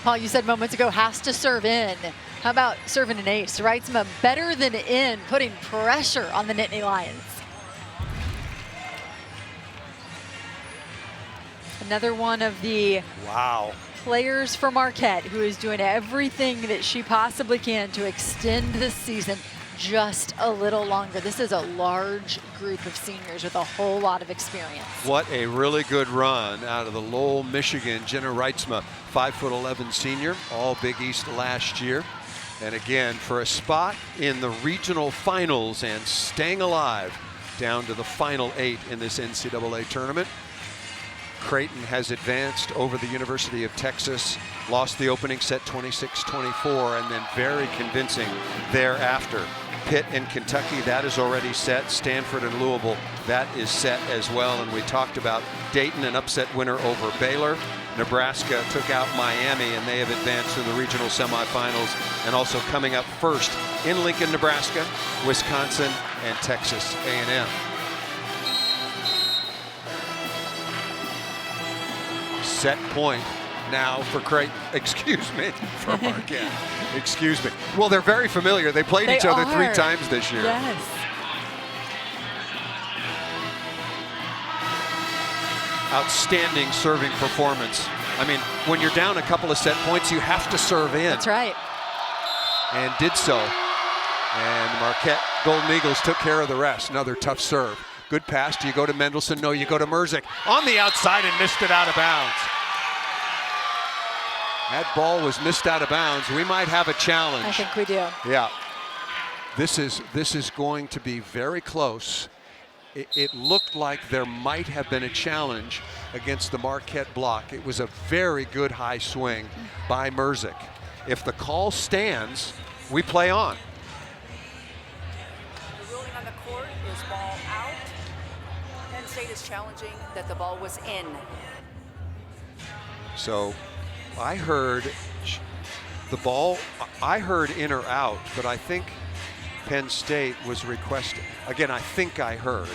Paul, you said moments ago, has to serve in. How about serving an ace? Reitzma better than in, putting pressure on the Nittany Lions. Another one of the players for Marquette who is doing everything that she possibly can to extend this season just a little longer. This is a large group of seniors with a whole lot of experience. What a really good run out of the Lowell, Michigan, Jenna Reitzma, 5'11" senior, all Big East last year. And again, for a spot in the regional finals and staying alive down to the final 8 in this NCAA tournament. Creighton has advanced over the University of Texas, lost the opening set 26-24, and then very convincing thereafter. Pitt and Kentucky, that is already set. Stanford and Louisville, that is set as well. And we talked about Dayton, an upset winner over Baylor. Nebraska took out Miami, and they have advanced to the regional semifinals. And also coming up first in Lincoln, Nebraska, Wisconsin, and Texas A&M. Set point now for Creighton, for Marquette. Excuse me. Well, they're very familiar. They played each other 3 times this year. Yes. Outstanding serving performance. I mean, when you're down a couple of set points, you have to serve in. That's right. And did so. And Marquette Golden Eagles took care of the rest. Another tough serve. Good pass. Do you go to Mendelson? No, you go to Merzick. On the outside and missed it out of bounds. That ball was missed out of bounds. We might have a challenge. I think we do. Yeah. This is going to be very close. It looked like there might have been a challenge against the Marquette block. It was a very good high swing by Merzick. If the call stands, we play on. The ruling on the court is ball out. Penn State is challenging that the ball was in. So I heard the ball, I heard in or out, but I think Penn State was requesting, again, I think I heard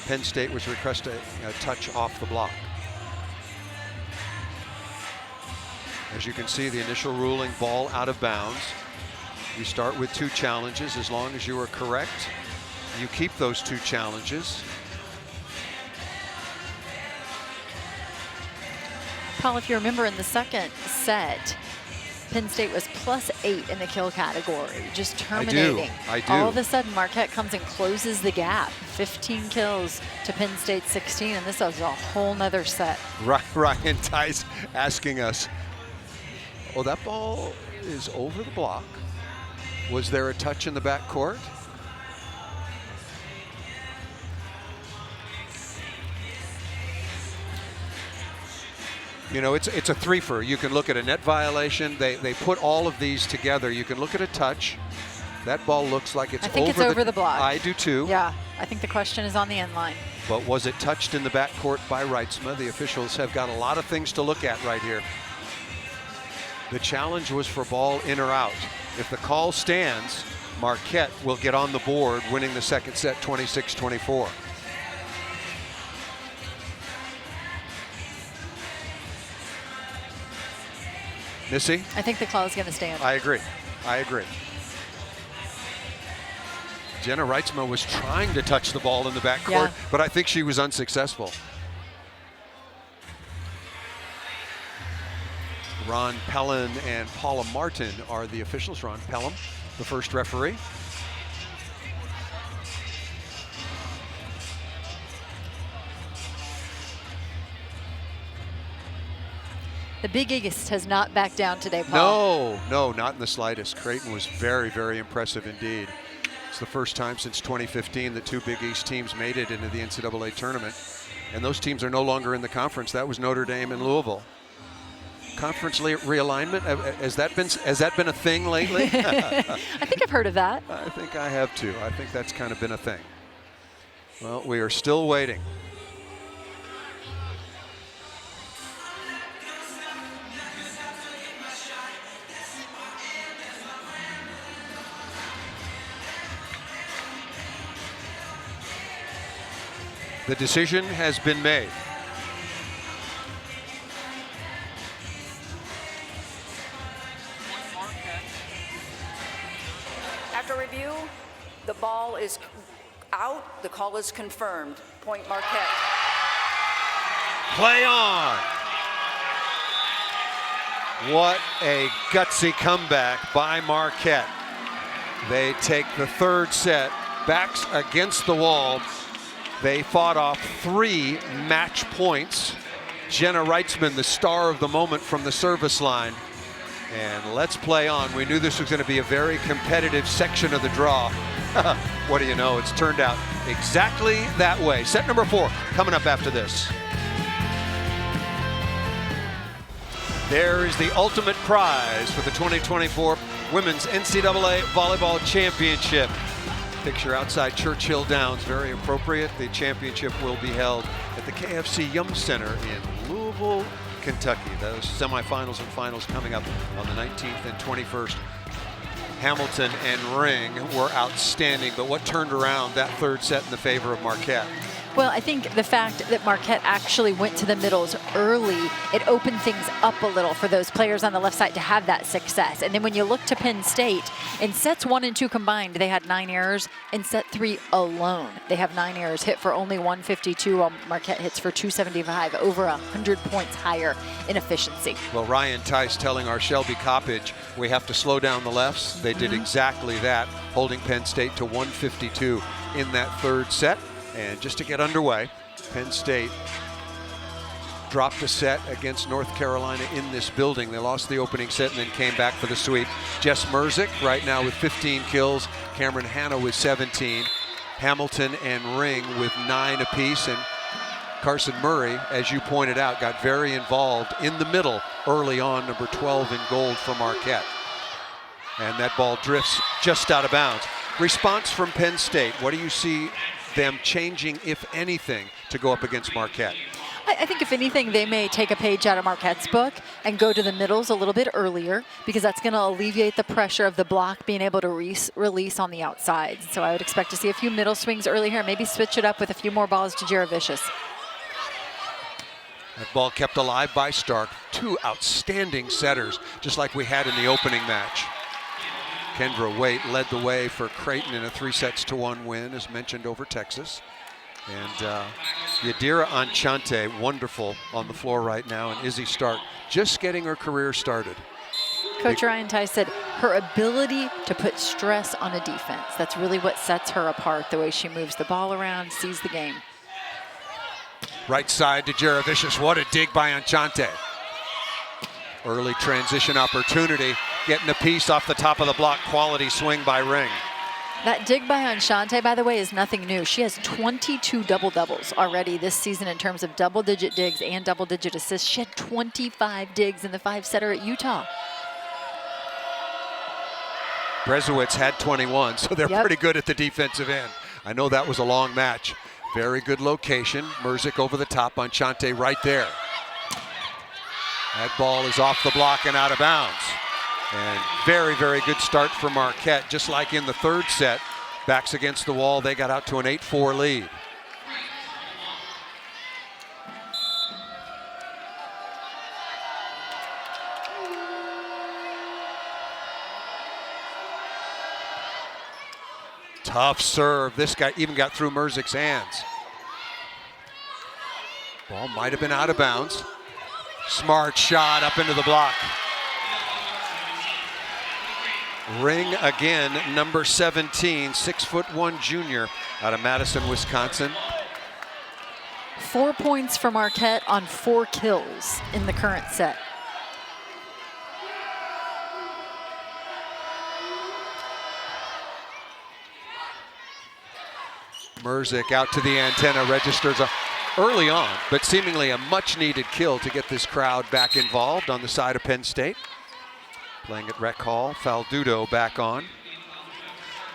Penn State was requesting a touch off the block. As you can see, the initial ruling, ball out of bounds. You start with 2 challenges. As long as you are correct, you keep those 2 challenges. Paul, if you remember in the second set, Penn State was +8 in the kill category, just terminating. I do. All of a sudden, Marquette comes and closes the gap. 15 kills to Penn State 16, and this was a whole nother set. Ryan Tice asking us, oh, that ball is over the block. Was there a touch in the back court? You know, it's a threefer. You can look at a net violation. They put all of these together. You can look at a touch. That ball looks like it's over. I think it's over the block. I do too. Yeah, I think the question is on the end line. But was it touched in the backcourt by Reitzma? The officials have got a lot of things to look at right here. The challenge was for ball in or out. If the call stands, Marquette will get on the board, winning the second set 26-24. Missy? I think the call is going to stand. I agree. Jenna Reitzma was trying to touch the ball in the backcourt, but I think she was unsuccessful. Ron Pellin and Paula Martin are the officials. Ron Pellin, the first referee. The Big East has not backed down today, Paul. No, not in the slightest. Creighton was very, very impressive indeed. It's the first time since 2015 that two Big East teams made it into the NCAA tournament. And those teams are no longer in the conference. That was Notre Dame and Louisville. Conference realignment, has that been a thing lately? I think I've heard of that. I think I have too. I think that's kind of been a thing. Well, we are still waiting. The decision has been made. After review, the ball is out. The call is confirmed. Point Marquette. Play on. What a gutsy comeback by Marquette. They take the third set, backs against the wall. They fought off 3 match points. Jenna Reitzman, the star of the moment from the service line. And let's play on. We knew this was going to be a very competitive section of the draw. What do you know? It's turned out exactly that way. Set number 4 coming up after this. There is the ultimate prize for the 2024 Women's NCAA Volleyball Championship. Picture outside Churchill Downs, very appropriate. The championship will be held at the KFC Yum Center in Louisville, Kentucky. Those semifinals and finals coming up on the 19th and 21st. Hamilton and Ring were outstanding, but what turned around that third set in the favor of Marquette? Well, I think the fact that Marquette actually went to the middles early, it opened things up a little for those players on the left side to have that success. And then when you look to Penn State, in sets 1 and 2 combined, they had 9 errors. In set 3 alone, they have 9 errors, hit for only 152, while Marquette hits for 275, over 100 points higher in efficiency. Well, Ryan Tice telling our Shelby Coppage, we have to slow down the lefts. They did exactly that, holding Penn State to 152 in that third set. And just to get underway, Penn State dropped a set against North Carolina in this building. They lost the opening set and then came back for the sweep. Jess Merzick right now with 15 kills. Cameron Hanna with 17. Hamilton and Ring with 9 apiece. And Carson Murray, as you pointed out, got very involved in the middle early on, number 12 in gold for Marquette. And that ball drifts just out of bounds. Response from Penn State. What do you see them changing, if anything, to go up against Marquette? I think if anything, they may take a page out of Marquette's book and go to the middles a little bit earlier, because that's going to alleviate the pressure of the block being able to release on the outside. So I would expect to see a few middle swings early here, maybe switch it up with a few more balls to Jara Vicious. That ball kept alive by Stark. 2 outstanding setters, just like we had in the opening match. Kendra Waite led the way for Creighton in a 3-1 win, as mentioned, over Texas. And Yadira Anchante, wonderful on the floor right now, and Izzy Stark just getting her career started. Coach Ryan Tice said her ability to put stress on a defense. That's really what sets her apart, the way she moves the ball around, sees the game. Right side to Jaravicius. What a dig by Enchante. Early transition opportunity. Getting a piece off the top of the block. Quality swing by Ring. That dig by Enchante, by the way, is nothing new. She has 22 double-doubles already this season in terms of double-digit digs and double-digit assists. She had 25 digs in the 5-setter at Utah. Brezowitz had 21, so they're pretty good at the defensive end. I know that was a long match. Very good location. Merzik over the top. Enchante right there. That ball is off the block and out of bounds. And very, very good start for Marquette. Just like in the third set, backs against the wall, they got out to an 8-4 lead. Tough serve. This guy even got through Merzik's hands. Ball might have been out of bounds. Smart shot up into the block. Ring again, number 17, 6'1" junior out of Madison, Wisconsin. 4 points for Marquette on 4 kills in the current set. Merzik out to the antenna, registers early on, but seemingly a much needed kill to get this crowd back involved on the side of Penn State. Playing at Rec Hall, Faldudo back on.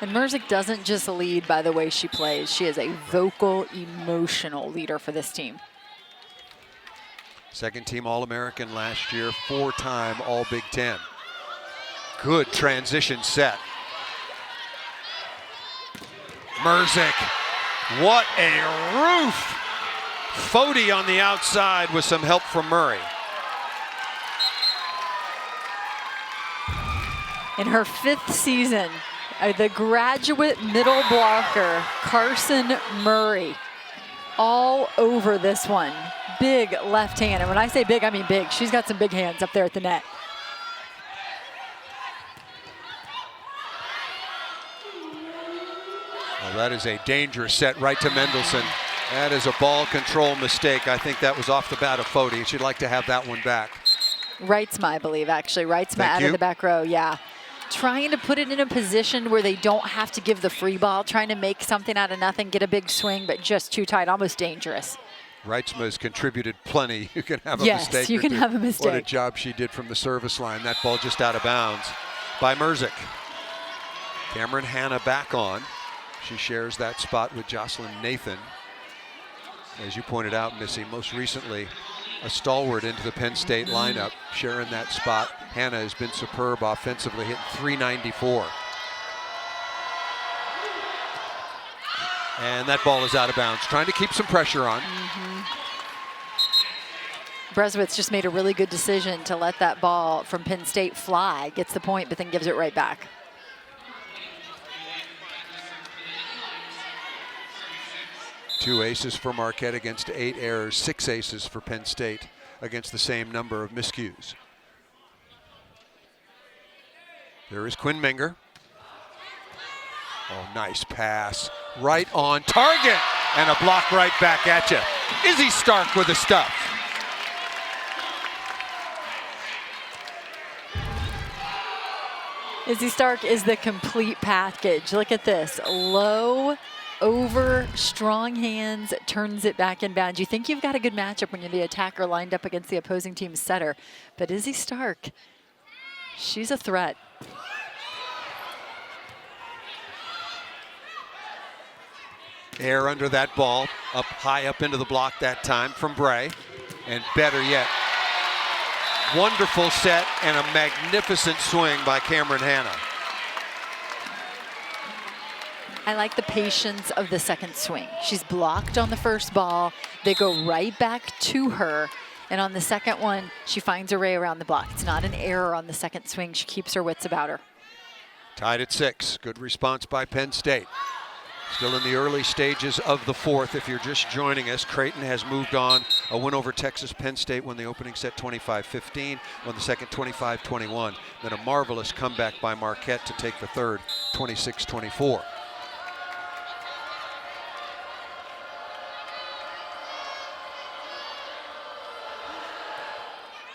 And Merzik doesn't just lead by the way she plays. She is a vocal, emotional leader for this team. Second team All-American last year, 4-time All-Big Ten. Good transition set. Merzik, what a roof! Foti on the outside with some help from Murray. In her 5th season, the graduate middle blocker, Carson Murray, all over this one. Big left hand, and when I say big, I mean big. She's got some big hands up there at the net. Well, that is a dangerous set right to Mendelson. That is a ball control mistake. I think that was off the bat of Foti. She'd like to have that one back. Reitzma, I believe, actually. Reitzma out of the back row, yeah. Trying to put it in a position where they don't have to give the free ball, trying to make something out of nothing, get a big swing, but just too tight, almost dangerous. Reitzma has contributed plenty. You can have a yes, mistake. You can have a mistake. What a job she did from the service line. That ball just out of bounds by Merzik. Cameron Hanna back on. She shares that spot with Jocelyn Nathan. As you pointed out, Missy, most recently a stalwart into the Penn State lineup, sharing that spot. Hanna has been superb offensively, hitting .394. And that ball is out of bounds, trying to keep some pressure on. Brezowitz just made a really good decision to let that ball from Penn State fly, gets the point, but then gives it right back. Two aces for Marquette against 8 errors, 6 aces for Penn State against the same number of miscues. There is Quinn Menger. Oh, nice pass. Right on target. And a block right back at you. Izzy Stark with the stuff. Izzy Stark is the complete package. Look at this. Low, over, strong hands, turns it back in bounds. You think you've got a good matchup when you're the attacker lined up against the opposing team's setter. But Izzy Stark, she's a threat. Air under that ball, up high up into the block that time from Bray. And better yet, wonderful set and a magnificent swing by Cameron Hanna. I like the patience of the second swing. She's blocked on the first ball. They go right back to her. And on the second one, she finds her way around the block. It's not an error on the second swing. She keeps her wits about her. Tied at 6. Good response by Penn State. Still in the early stages of the fourth. If you're just joining us, Creighton has moved on. A win over Texas. Penn State won the opening set 25-15, won the second 25-21. Then a marvelous comeback by Marquette to take the third 26-24.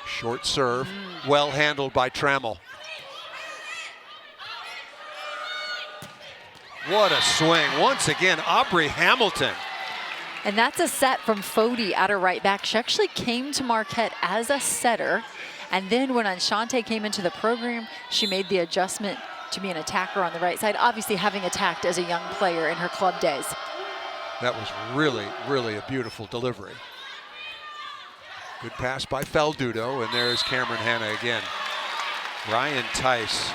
Short serve, well handled by Trammell. What a swing. Once again, Aubrey Hamilton. And that's a set from Fody at her right back. She actually came to Marquette as a setter. And then when Anshante came into the program, she made the adjustment to be an attacker on the right side, obviously having attacked as a young player in her club days. That was really, really a beautiful delivery. Good pass by Faldudo, and there's Cameron Hanna again. Ryan Tice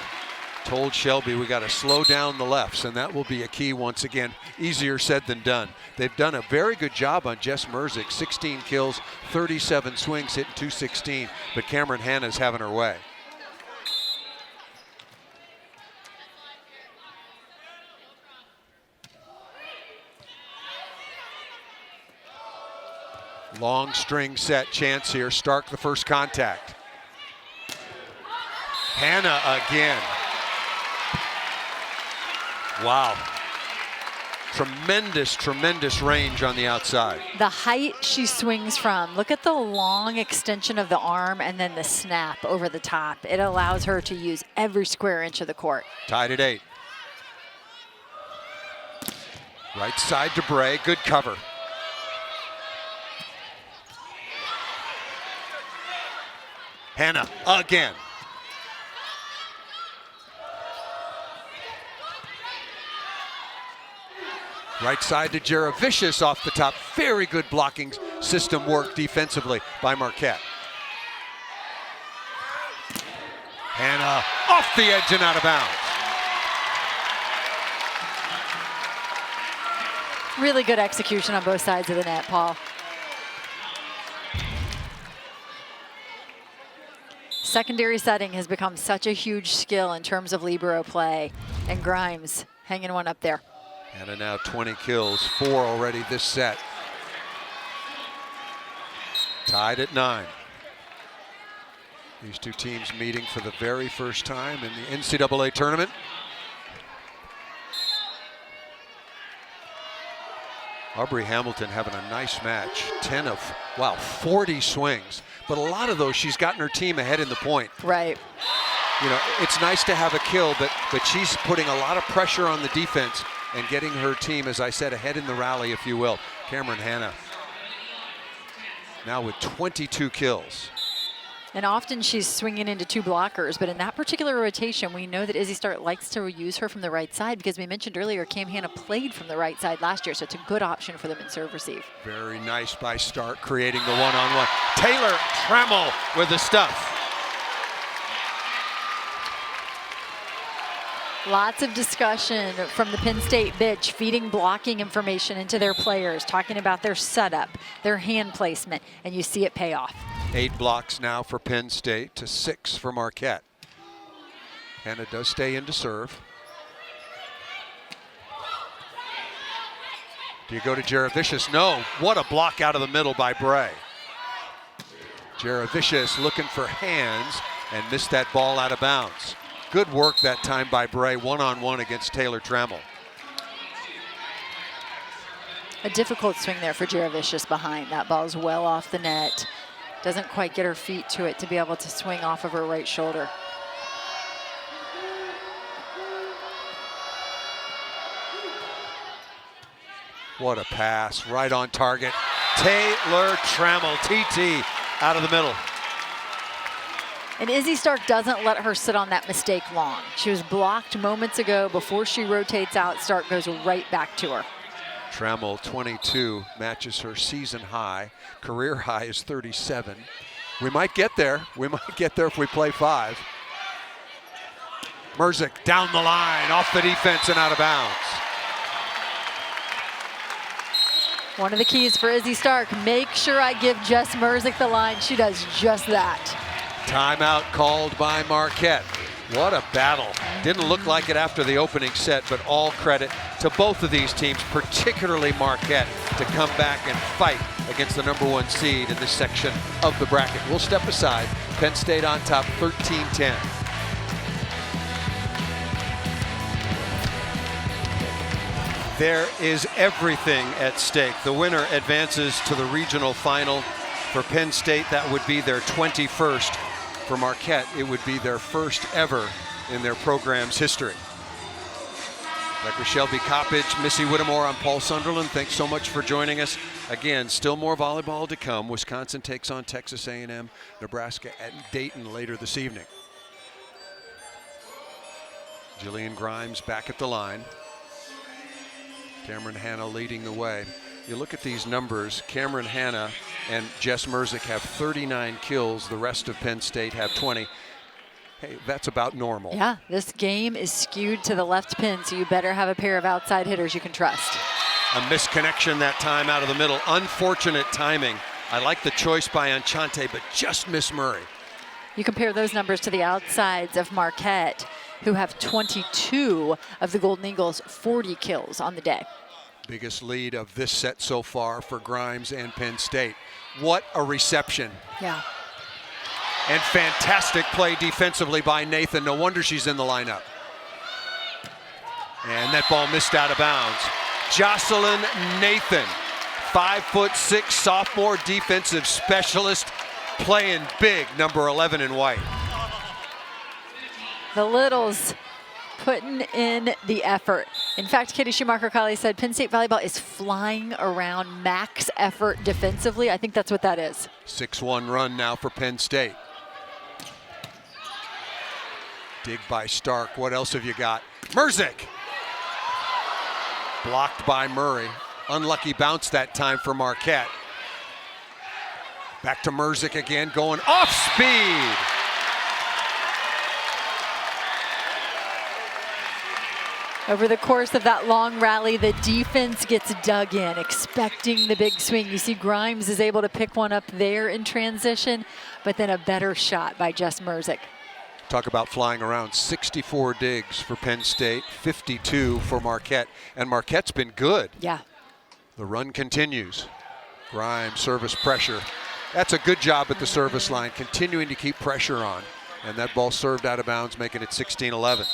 told Shelby we got to slow down the lefts, and that will be a key once again. Easier said than done. They've done a very good job on Jess Merzick. 16 kills, 37 swings, hitting .216, but Cameron Hanna's having her way. Long string set chance here. Stark the first contact. Hanna again. Wow. Tremendous, tremendous range on the outside. The height she swings from, look at the long extension of the arm and then the snap over the top. It allows her to use every square inch of the court. Tied at 8. Right side to Bray, good cover. Hanna again. Right side to Jaravicius off the top. Very good blocking system work defensively by Marquette. Hanna off the edge and out of bounds. Really good execution on both sides of the net, Paul. Secondary setting has become such a huge skill in terms of libero play, and Grimes hanging one up there. Hanna now 20 kills, 4 already this set. Tied at 9. These two teams meeting for the very first time in the NCAA tournament. Aubrey Hamilton having a nice match. 10 of, wow, 40 swings. But a lot of those, she's gotten her team ahead in the point. Right. You know, it's nice to have a kill, but she's putting a lot of pressure on the defense and getting her team, as I said, ahead in the rally, if you will. Cameron Hanna now with 22 kills. And often she's swinging into two blockers, but in that particular rotation, we know that Izzy Stark likes to use her from the right side because we mentioned earlier, Cam Hanna played from the right side last year, so it's a good option for them in serve receive. Very nice by Stark, creating the one-on-one. Taylor Trammell with the stuff. Lots of discussion from the Penn State bench, feeding blocking information into their players, talking about their setup, their hand placement, and you see it pay off. 8 blocks now for Penn State to 6 for Marquette. Hanna does stay in to serve. Do you go to Jaravicius? No. What a block out of the middle by Bray. Jaravicius looking for hands and missed that ball out of bounds. Good work that time by Bray, one-on-one against Taylor Trammell. A difficult swing there for Jaravicius behind. That ball's well off the net. Doesn't quite get her feet to it to be able to swing off of her right shoulder. What a pass, right on target. Taylor Trammell, TT, out of the middle. And Izzy Stark doesn't let her sit on that mistake long. She was blocked moments ago. Before she rotates out, Stark goes right back to her. Trammell, 22, matches her season high. Career high is 37. We might get there. We might get there if we play 5. Merzick down the line, off the defense and out of bounds. One of the keys for Izzy Stark, make sure I give Jess Merzick the line. She does just that. Timeout called by Marquette. What a battle. Didn't look like it after the opening set, but all credit to both of these teams, particularly Marquette, to come back and fight against the #1 seed in this section of the bracket. We'll step aside. Penn State on top 13-10. There is everything at stake. The winner advances to the regional final. For Penn State, that would be their 21st. For Marquette, it would be their first ever in their program's history. Dr. Shelby Coppage, Missy Whittemore, I'm Paul Sunderland. Thanks so much for joining us. Again, still more volleyball to come. Wisconsin takes on Texas A&M, Nebraska at Dayton later this evening. Jillian Grimes back at the line. Cameron Hanna leading the way. You look at these numbers, Cameron Hanna and Jess Merzick have 39 kills. The rest of Penn State have 20. Hey, that's about normal. Yeah, this game is skewed to the left pin, so you better have a pair of outside hitters you can trust. A misconnection that time out of the middle. Unfortunate timing. I like the choice by Enchante, but just miss Murray. You compare those numbers to the outsides of Marquette, who have 22 of the Golden Eagles' 40 kills on the day. Biggest lead of this set so far for Grimes and Penn State. What a reception. Yeah. And fantastic play defensively by Nathan. No wonder she's in the lineup. And that ball missed out of bounds. Jocelyn Nathan, 5'6", sophomore defensive specialist, playing big, number 11 in white. The Littles putting in the effort. In fact, Katie Schumacher-Colley said Penn State volleyball is flying around, max effort defensively. I think that's what that is. 6-1 run now for Penn State. Dig by Stark. What else have you got? Merzick. Blocked by Murray. Unlucky bounce that time for Marquette. Back to Merzick again, going off speed. Over the course of that long rally, the defense gets dug in, expecting the big swing. You see Grimes is able to pick one up there in transition, but then a better shot by Jess Merzick. Talk about flying around. 64 digs for Penn State, 52 for Marquette. And Marquette's been good. Yeah. The run continues. Grimes, service pressure. That's a good job at the service line, continuing to keep pressure on. And that ball served out of bounds, making it 16-11.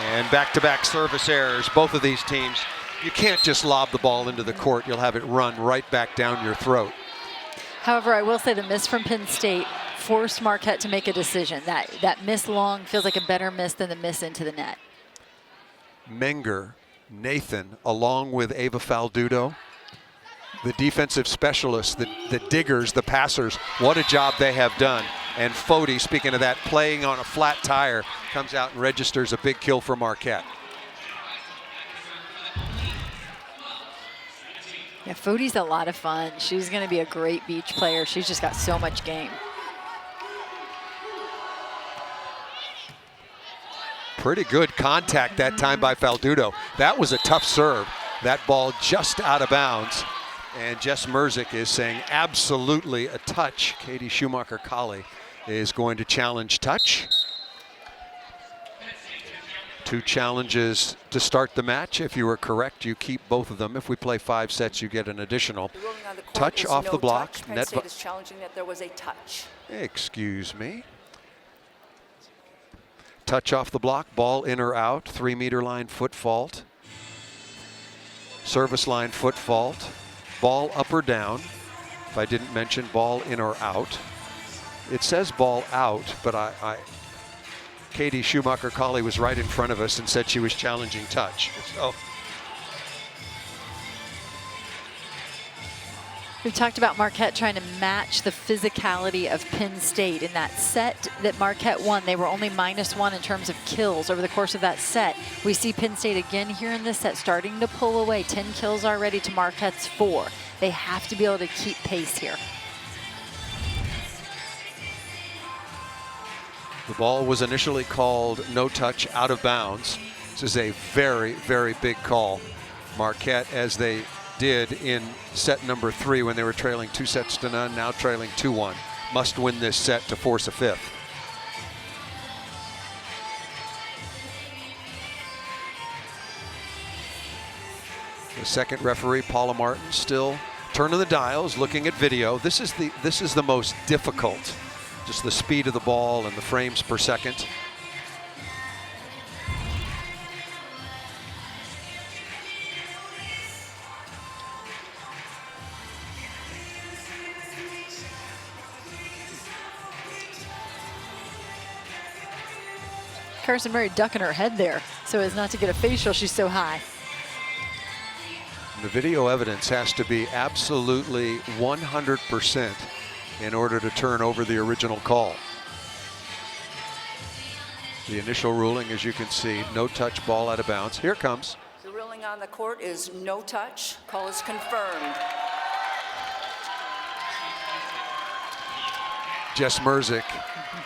And back-to-back service errors, both of these teams. You can't just lob the ball into the court. You'll have it run right back down your throat. However, I will say the miss from Penn State forced Marquette to make a decision. That miss long feels like a better miss than the miss into the net. Menger, Nathan, along with Ava Faldudo, the defensive specialists, the diggers, the passers, what a job they have done. And Fody, speaking of that, playing on a flat tire, comes out and registers a big kill for Marquette. Yeah, Fody's a lot of fun. She's going to be a great beach player. She's just got so much game. Pretty good contact that time by Faldudo. That was a tough serve. That ball just out of bounds. And Jess Merzick is saying absolutely a touch. Katie Schumacher-Colley is going to challenge touch. 2 challenges to start the match. If you were correct, you keep both of them. If we play 5 sets, you get an additional. Touch off the block. Penn State is challenging that there was a touch. Excuse me. Touch off the block, ball in or out, 3-meter line foot fault. Service line foot fault. Ball up or down. If I didn't mention ball in or out. It says ball out, but Katie Schumacher-Colley was right in front of us and said she was challenging touch. So. We've talked about Marquette trying to match the physicality of Penn State. In that set that Marquette won, they were only -1 in terms of kills over the course of that set. We see Penn State again here in this set starting to pull away. 10 kills already to Marquette's 4. They have to be able to keep pace here. The ball was initially called no touch, out of bounds. This is a very, very big call. Marquette, as they did in set number 3 when they were trailing 2-0, now trailing 2-1. Must win this set to force a 5th. The second referee, Paula Martin, still turning the dials, looking at video. This is the most difficult, just the speed of the ball and the frames per second. Carson Murray ducking her head there so as not to get a facial. She's so high. The video evidence has to be absolutely 100% in order to turn over the original call. The initial ruling, as you can see, no touch, ball out of bounds. Here it comes. The ruling on the court is no touch. Call is confirmed. Jess Merzick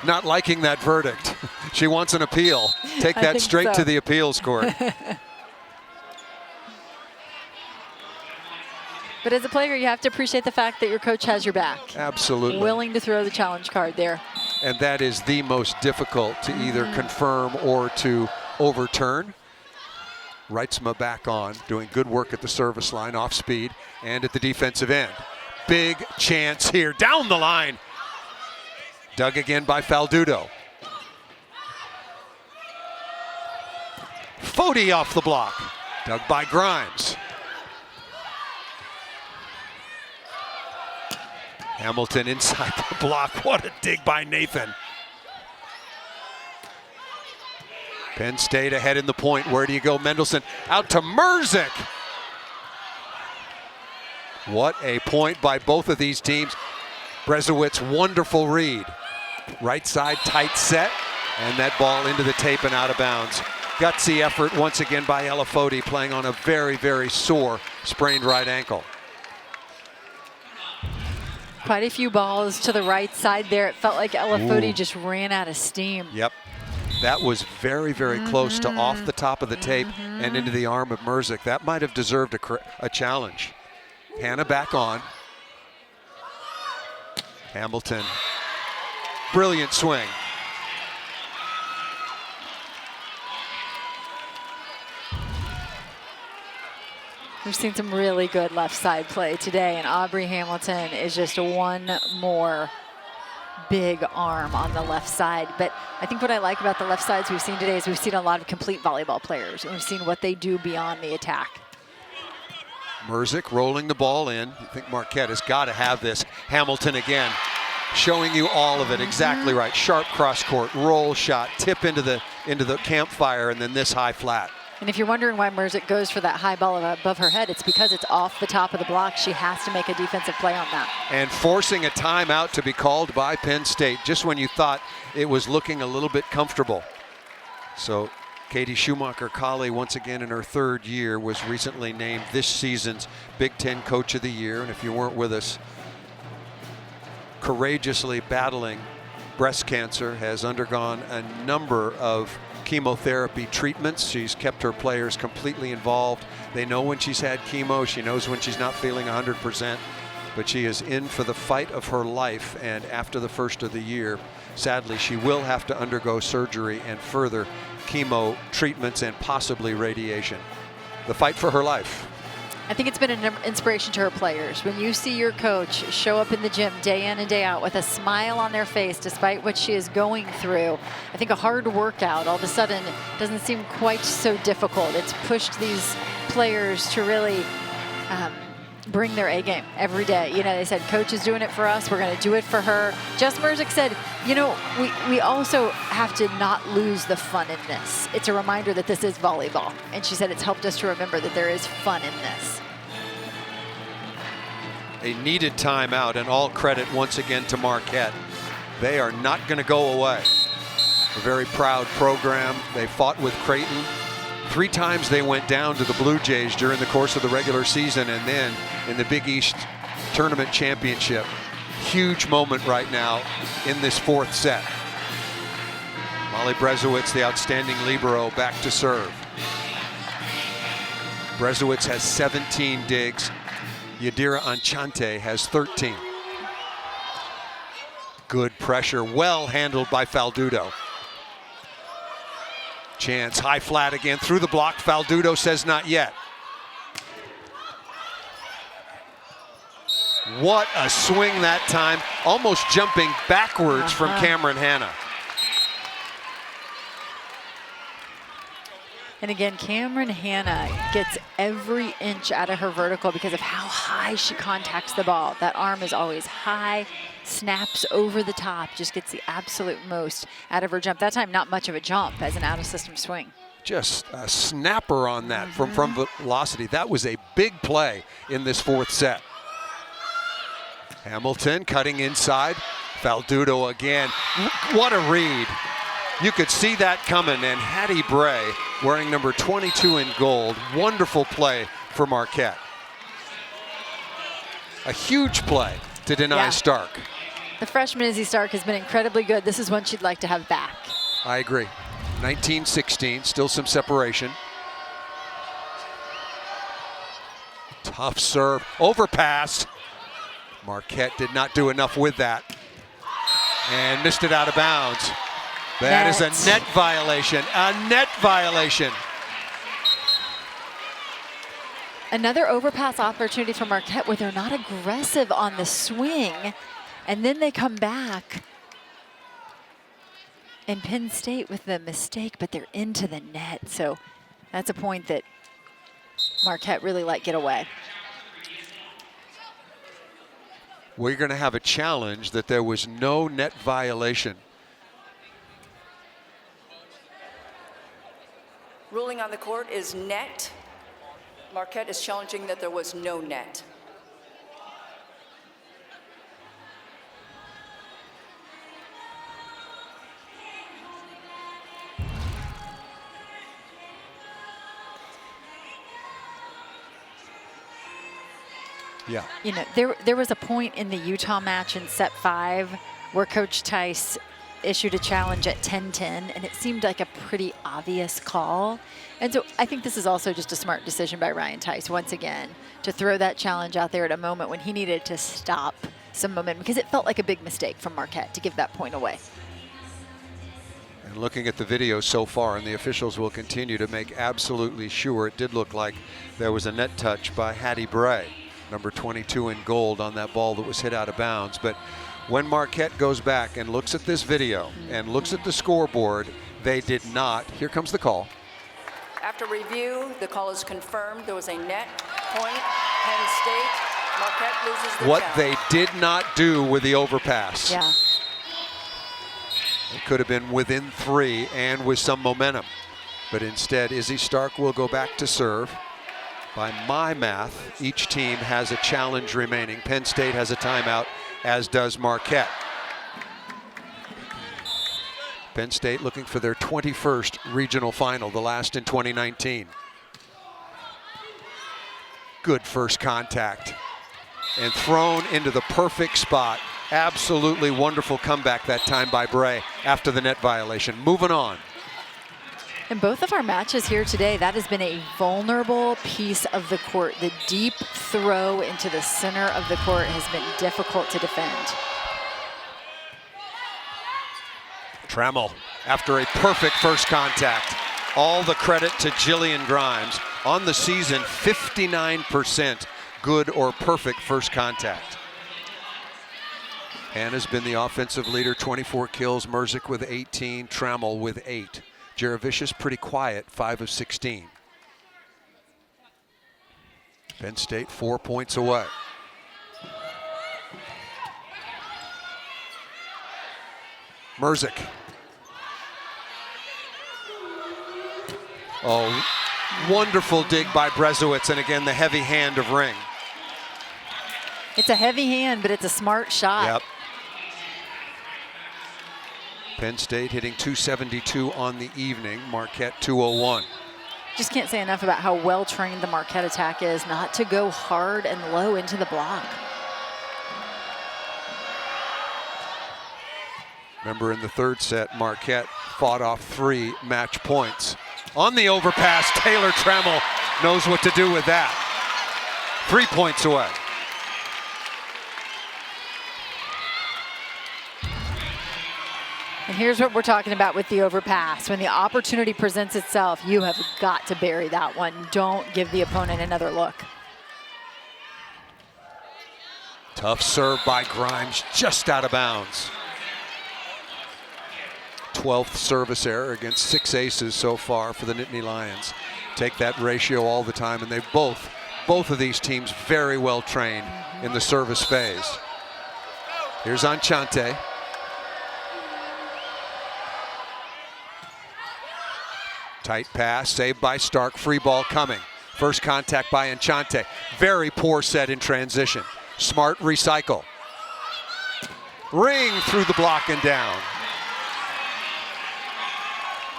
not liking that verdict. She wants an appeal. Take that straight to the appeals court. But as a player, you have to appreciate the fact that your coach has your back. Absolutely. Willing to throw the challenge card there. And that is the most difficult to either confirm or to overturn. Reitzma back on, doing good work at the service line, off speed, and at the defensive end. Big chance here, down the line. Dug again by Faldudo. Foti off the block. Dug by Grimes. Hamilton inside the block. What a dig by Nathan. Penn State ahead in the point. Where do you go? Mendelson out to Merzick. What a point by both of these teams. Brezowitz, wonderful read. Right side, tight set, and that ball into the tape and out of bounds. Gutsy effort once again by Ella Foti, playing on a very, very sore sprained right ankle. Quite a few balls to the right side there. It felt like Ella Foti just ran out of steam. Yep. That was very, very close to off the top of the tape and into the arm of Merzick. That might have deserved a challenge. Hannah back on. Hamilton. Brilliant swing. We've seen some really good left side play today, and Aubrey Hamilton is just one more big arm on the left side. But I think what I like about the left sides we've seen today is we've seen a lot of complete volleyball players, and we've seen what they do beyond the attack. Merzick rolling the ball in. I think Marquette has got to have this. Hamilton again, showing you all of it. Exactly right. Sharp cross court, roll shot, tip into the campfire, and then this high flat. And if you're wondering why Merzick goes for that high ball above her head, it's because it's off the top of the block. She has to make a defensive play on that. And forcing a timeout to be called by Penn State just when you thought it was looking a little bit comfortable. So Katie Schumacher-Colley, once again in her 3rd year, was recently named this season's Big Ten Coach of the Year. And if you weren't with us, courageously battling breast cancer, has undergone a number of chemotherapy treatments. She's kept her players completely involved. They know when she's had chemo. She knows when she's not feeling 100%. But she is in for the fight of her life. And after the first of the year, sadly, she will have to undergo surgery and further chemo treatments and possibly radiation. The fight for her life. I think it's been an inspiration to her players. When you see your coach show up in the gym day in and day out with a smile on their face despite what she is going through, I think a hard workout all of a sudden doesn't seem quite so difficult. It's pushed these players to really bring their A game every day. You know, they said, coach is doing it for us, we're going to do it for her. Jess Merzick said, you know, we also have to not lose the fun in this. It's a reminder that this is volleyball. And she said it's helped us to remember that there is fun in this. A needed timeout, and all credit once again to Marquette. They are not going to go away. A very proud program. They fought with Creighton. 3 times they went down to the Blue Jays during the course of the regular season, and then in the Big East Tournament Championship. Huge moment right now in this 4th set. Molly Brezowitz, the outstanding libero, back to serve. Brezowitz has 17 digs. Yadira Anchante has 13. Good pressure, well handled by Faldudo. Chance, high flat again, through the block. Faldudo says not yet. What a swing that time, almost jumping backwards from Cameron Hanna. And again, Cameron Hanna gets every inch out of her vertical because of how high she contacts the ball. That arm is always high, snaps over the top, just gets the absolute most out of her jump. That time, not much of a jump as an out-of-system swing. Just a snapper on that from velocity. That was a big play in this fourth set. Hamilton cutting inside. Faldudo again. What a read. You could see that coming, and Hattie Bray wearing number 22 in gold. Wonderful play for Marquette. A huge play to deny Stark. The freshman Izzy Stark has been incredibly good. This is one she'd like to have back. I agree. 19-16, still some separation. Tough serve, overpass. Marquette did not do enough with that and missed it out of bounds. That is a net violation, a net violation. Another overpass opportunity for Marquette where they're not aggressive on the swing, and then they come back. And Penn State with the mistake, but they're into the net. So that's a point that Marquette really let get away. We're going to have a challenge that there was no net violation. Ruling on the court is net. Marquette is challenging that there was no net. Yeah. You know, there was a point in the Utah match in set 5 where Coach Tice issued a challenge at 10-10, and it seemed like a pretty obvious call. And so I think this is also just a smart decision by Ryan Tice, once again, to throw that challenge out there at a moment when he needed to stop some momentum, because it felt like a big mistake from Marquette to give that point away. And looking at the video so far, and the officials will continue to make absolutely sure, it did look like there was a net touch by Hattie Bray, number 22 in gold, on that ball that was hit out of bounds. But when Marquette goes back and looks at this video and looks at the scoreboard, they did not. Here comes the call. After review, the call is confirmed. There was a net point. Penn State. Marquette loses the What challenge. they did not do with the overpass. Yeah. It could have been within 3 and with some momentum. But instead, Izzy Stark will go back to serve. By my math, each team has a challenge remaining. Penn State has a timeout, as does Marquette. Penn State looking for their 21st regional final, the last in 2019. Good first contact and thrown into the perfect spot. Absolutely wonderful comeback that time by Bray after the net violation. Moving on. In both of our matches here today, that has been a vulnerable piece of the court. The deep throw into the center of the court has been difficult to defend. Trammell after a perfect first contact. All the credit to Jillian Grimes. On the season, 59% good or perfect first contact. Hannah's been the offensive leader, 24 kills. Merzik with 18, Trammell with 8. Jaravicius pretty quiet, 5 of 16. Penn State 4 points away. Merzik. Oh, wonderful dig by Brezowitz, and again the heavy hand of Ring. It's a heavy hand, but it's a smart shot. Yep. Penn State hitting 272 on the evening, Marquette 201. Just can't say enough about how well trained the Marquette attack is not to go hard and low into the block. Remember, in the third set, Marquette fought off 3 match points. On the overpass, Taylor Trammell knows what to do with that. 3 points away. And here's what we're talking about with the overpass. When the opportunity presents itself, you have got to bury that one. Don't give the opponent another look. Tough serve by Grimes, just out of bounds. 12th service error against 6 aces so far for the Nittany Lions. Take that ratio all the time, and they both of these teams very well trained in the service phase. Here's Enchante. Tight pass, saved by Stark, free ball coming. First contact by Enchante. Very poor set in transition. Smart recycle. Ring through the block and down.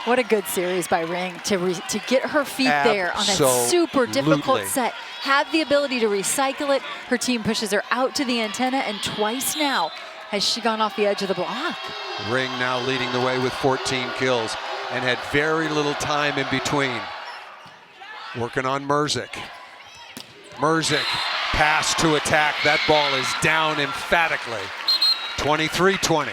What a good series by Ring to get her feet there on a super difficult set. Have the ability to recycle it. Her team pushes her out to the antenna, and twice now has she gone off the edge of the block. Ring now leading the way with 14 kills and had very little time in between. Working on Merzik. Merzik, pass to attack. That ball is down emphatically. 23-20.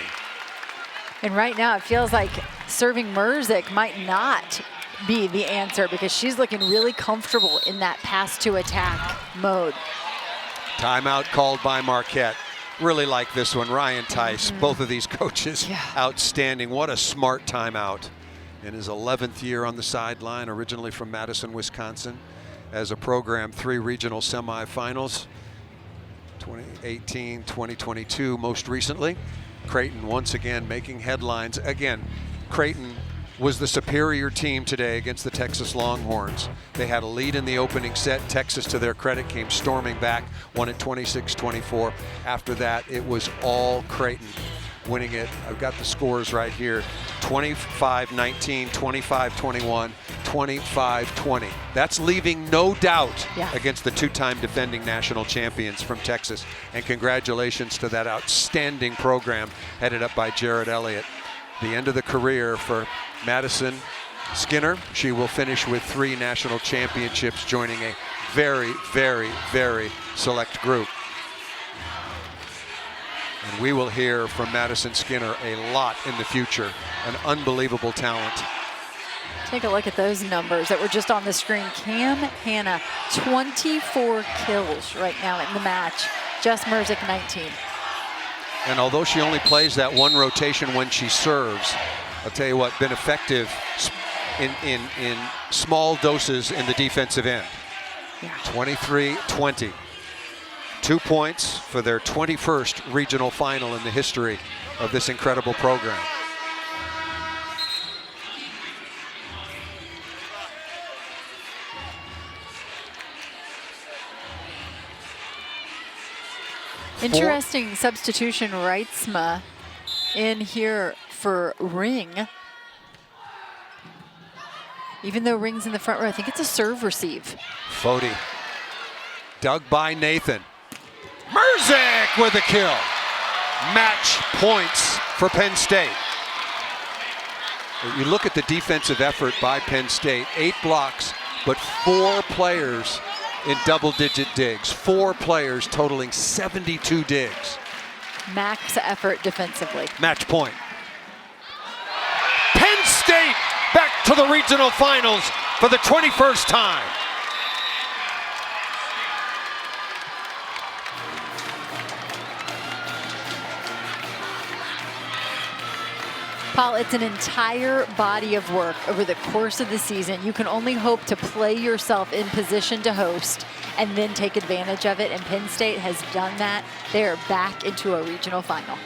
And right now it feels like serving Merzik might not be the answer because she's looking really comfortable in that pass to attack mode. Timeout called by Marquette. Really like this one. Ryan Tice, both of these coaches, outstanding. What a smart timeout. In his 11th year on the sideline, originally from Madison, Wisconsin, as a program, 3 regional semifinals, 2018, 2022, most recently. Creighton once again making headlines. Again, Creighton was the superior team today against the Texas Longhorns. They had a lead in the opening set. Texas, to their credit, came storming back, won it 26-24. After that, it was all Creighton winning it. I've got the scores right here. 25-19, 25-21, 25-20. That's leaving no doubt against the 2-time defending national champions from Texas. And congratulations to that outstanding program headed up by Jared Elliott. The end of the career for Madison Skinner. She will finish with 3 national championships, joining a very, very, very select group. And we will hear from Madison Skinner a lot in the future. An unbelievable talent. Take a look at those numbers that were just on the screen. Cam Hanna, 24 kills right now in the match. Jess Merzik, 19. And although she only plays that one rotation when she serves, I'll tell you what, been effective in small doses in the defensive end. 23-20. 2 points for their 21st regional final in the history of this incredible program. Interesting substitution, Reitzma in here for Ring. Even though Ring's in the front row, I think it's a serve receive. Foti. Dug by Nathan. Merzik with a kill. Match points for Penn State. You look at the defensive effort by Penn State, 8 blocks, but 4 players in double-digit digs. 4 players totaling 72 digs. Max effort defensively. Match point. Penn State back to the regional finals for the 21st time. Paul, it's an entire body of work over the course of the season. You can only hope to play yourself in position to host and then take advantage of it, and Penn State has done that. They are back into a regional final.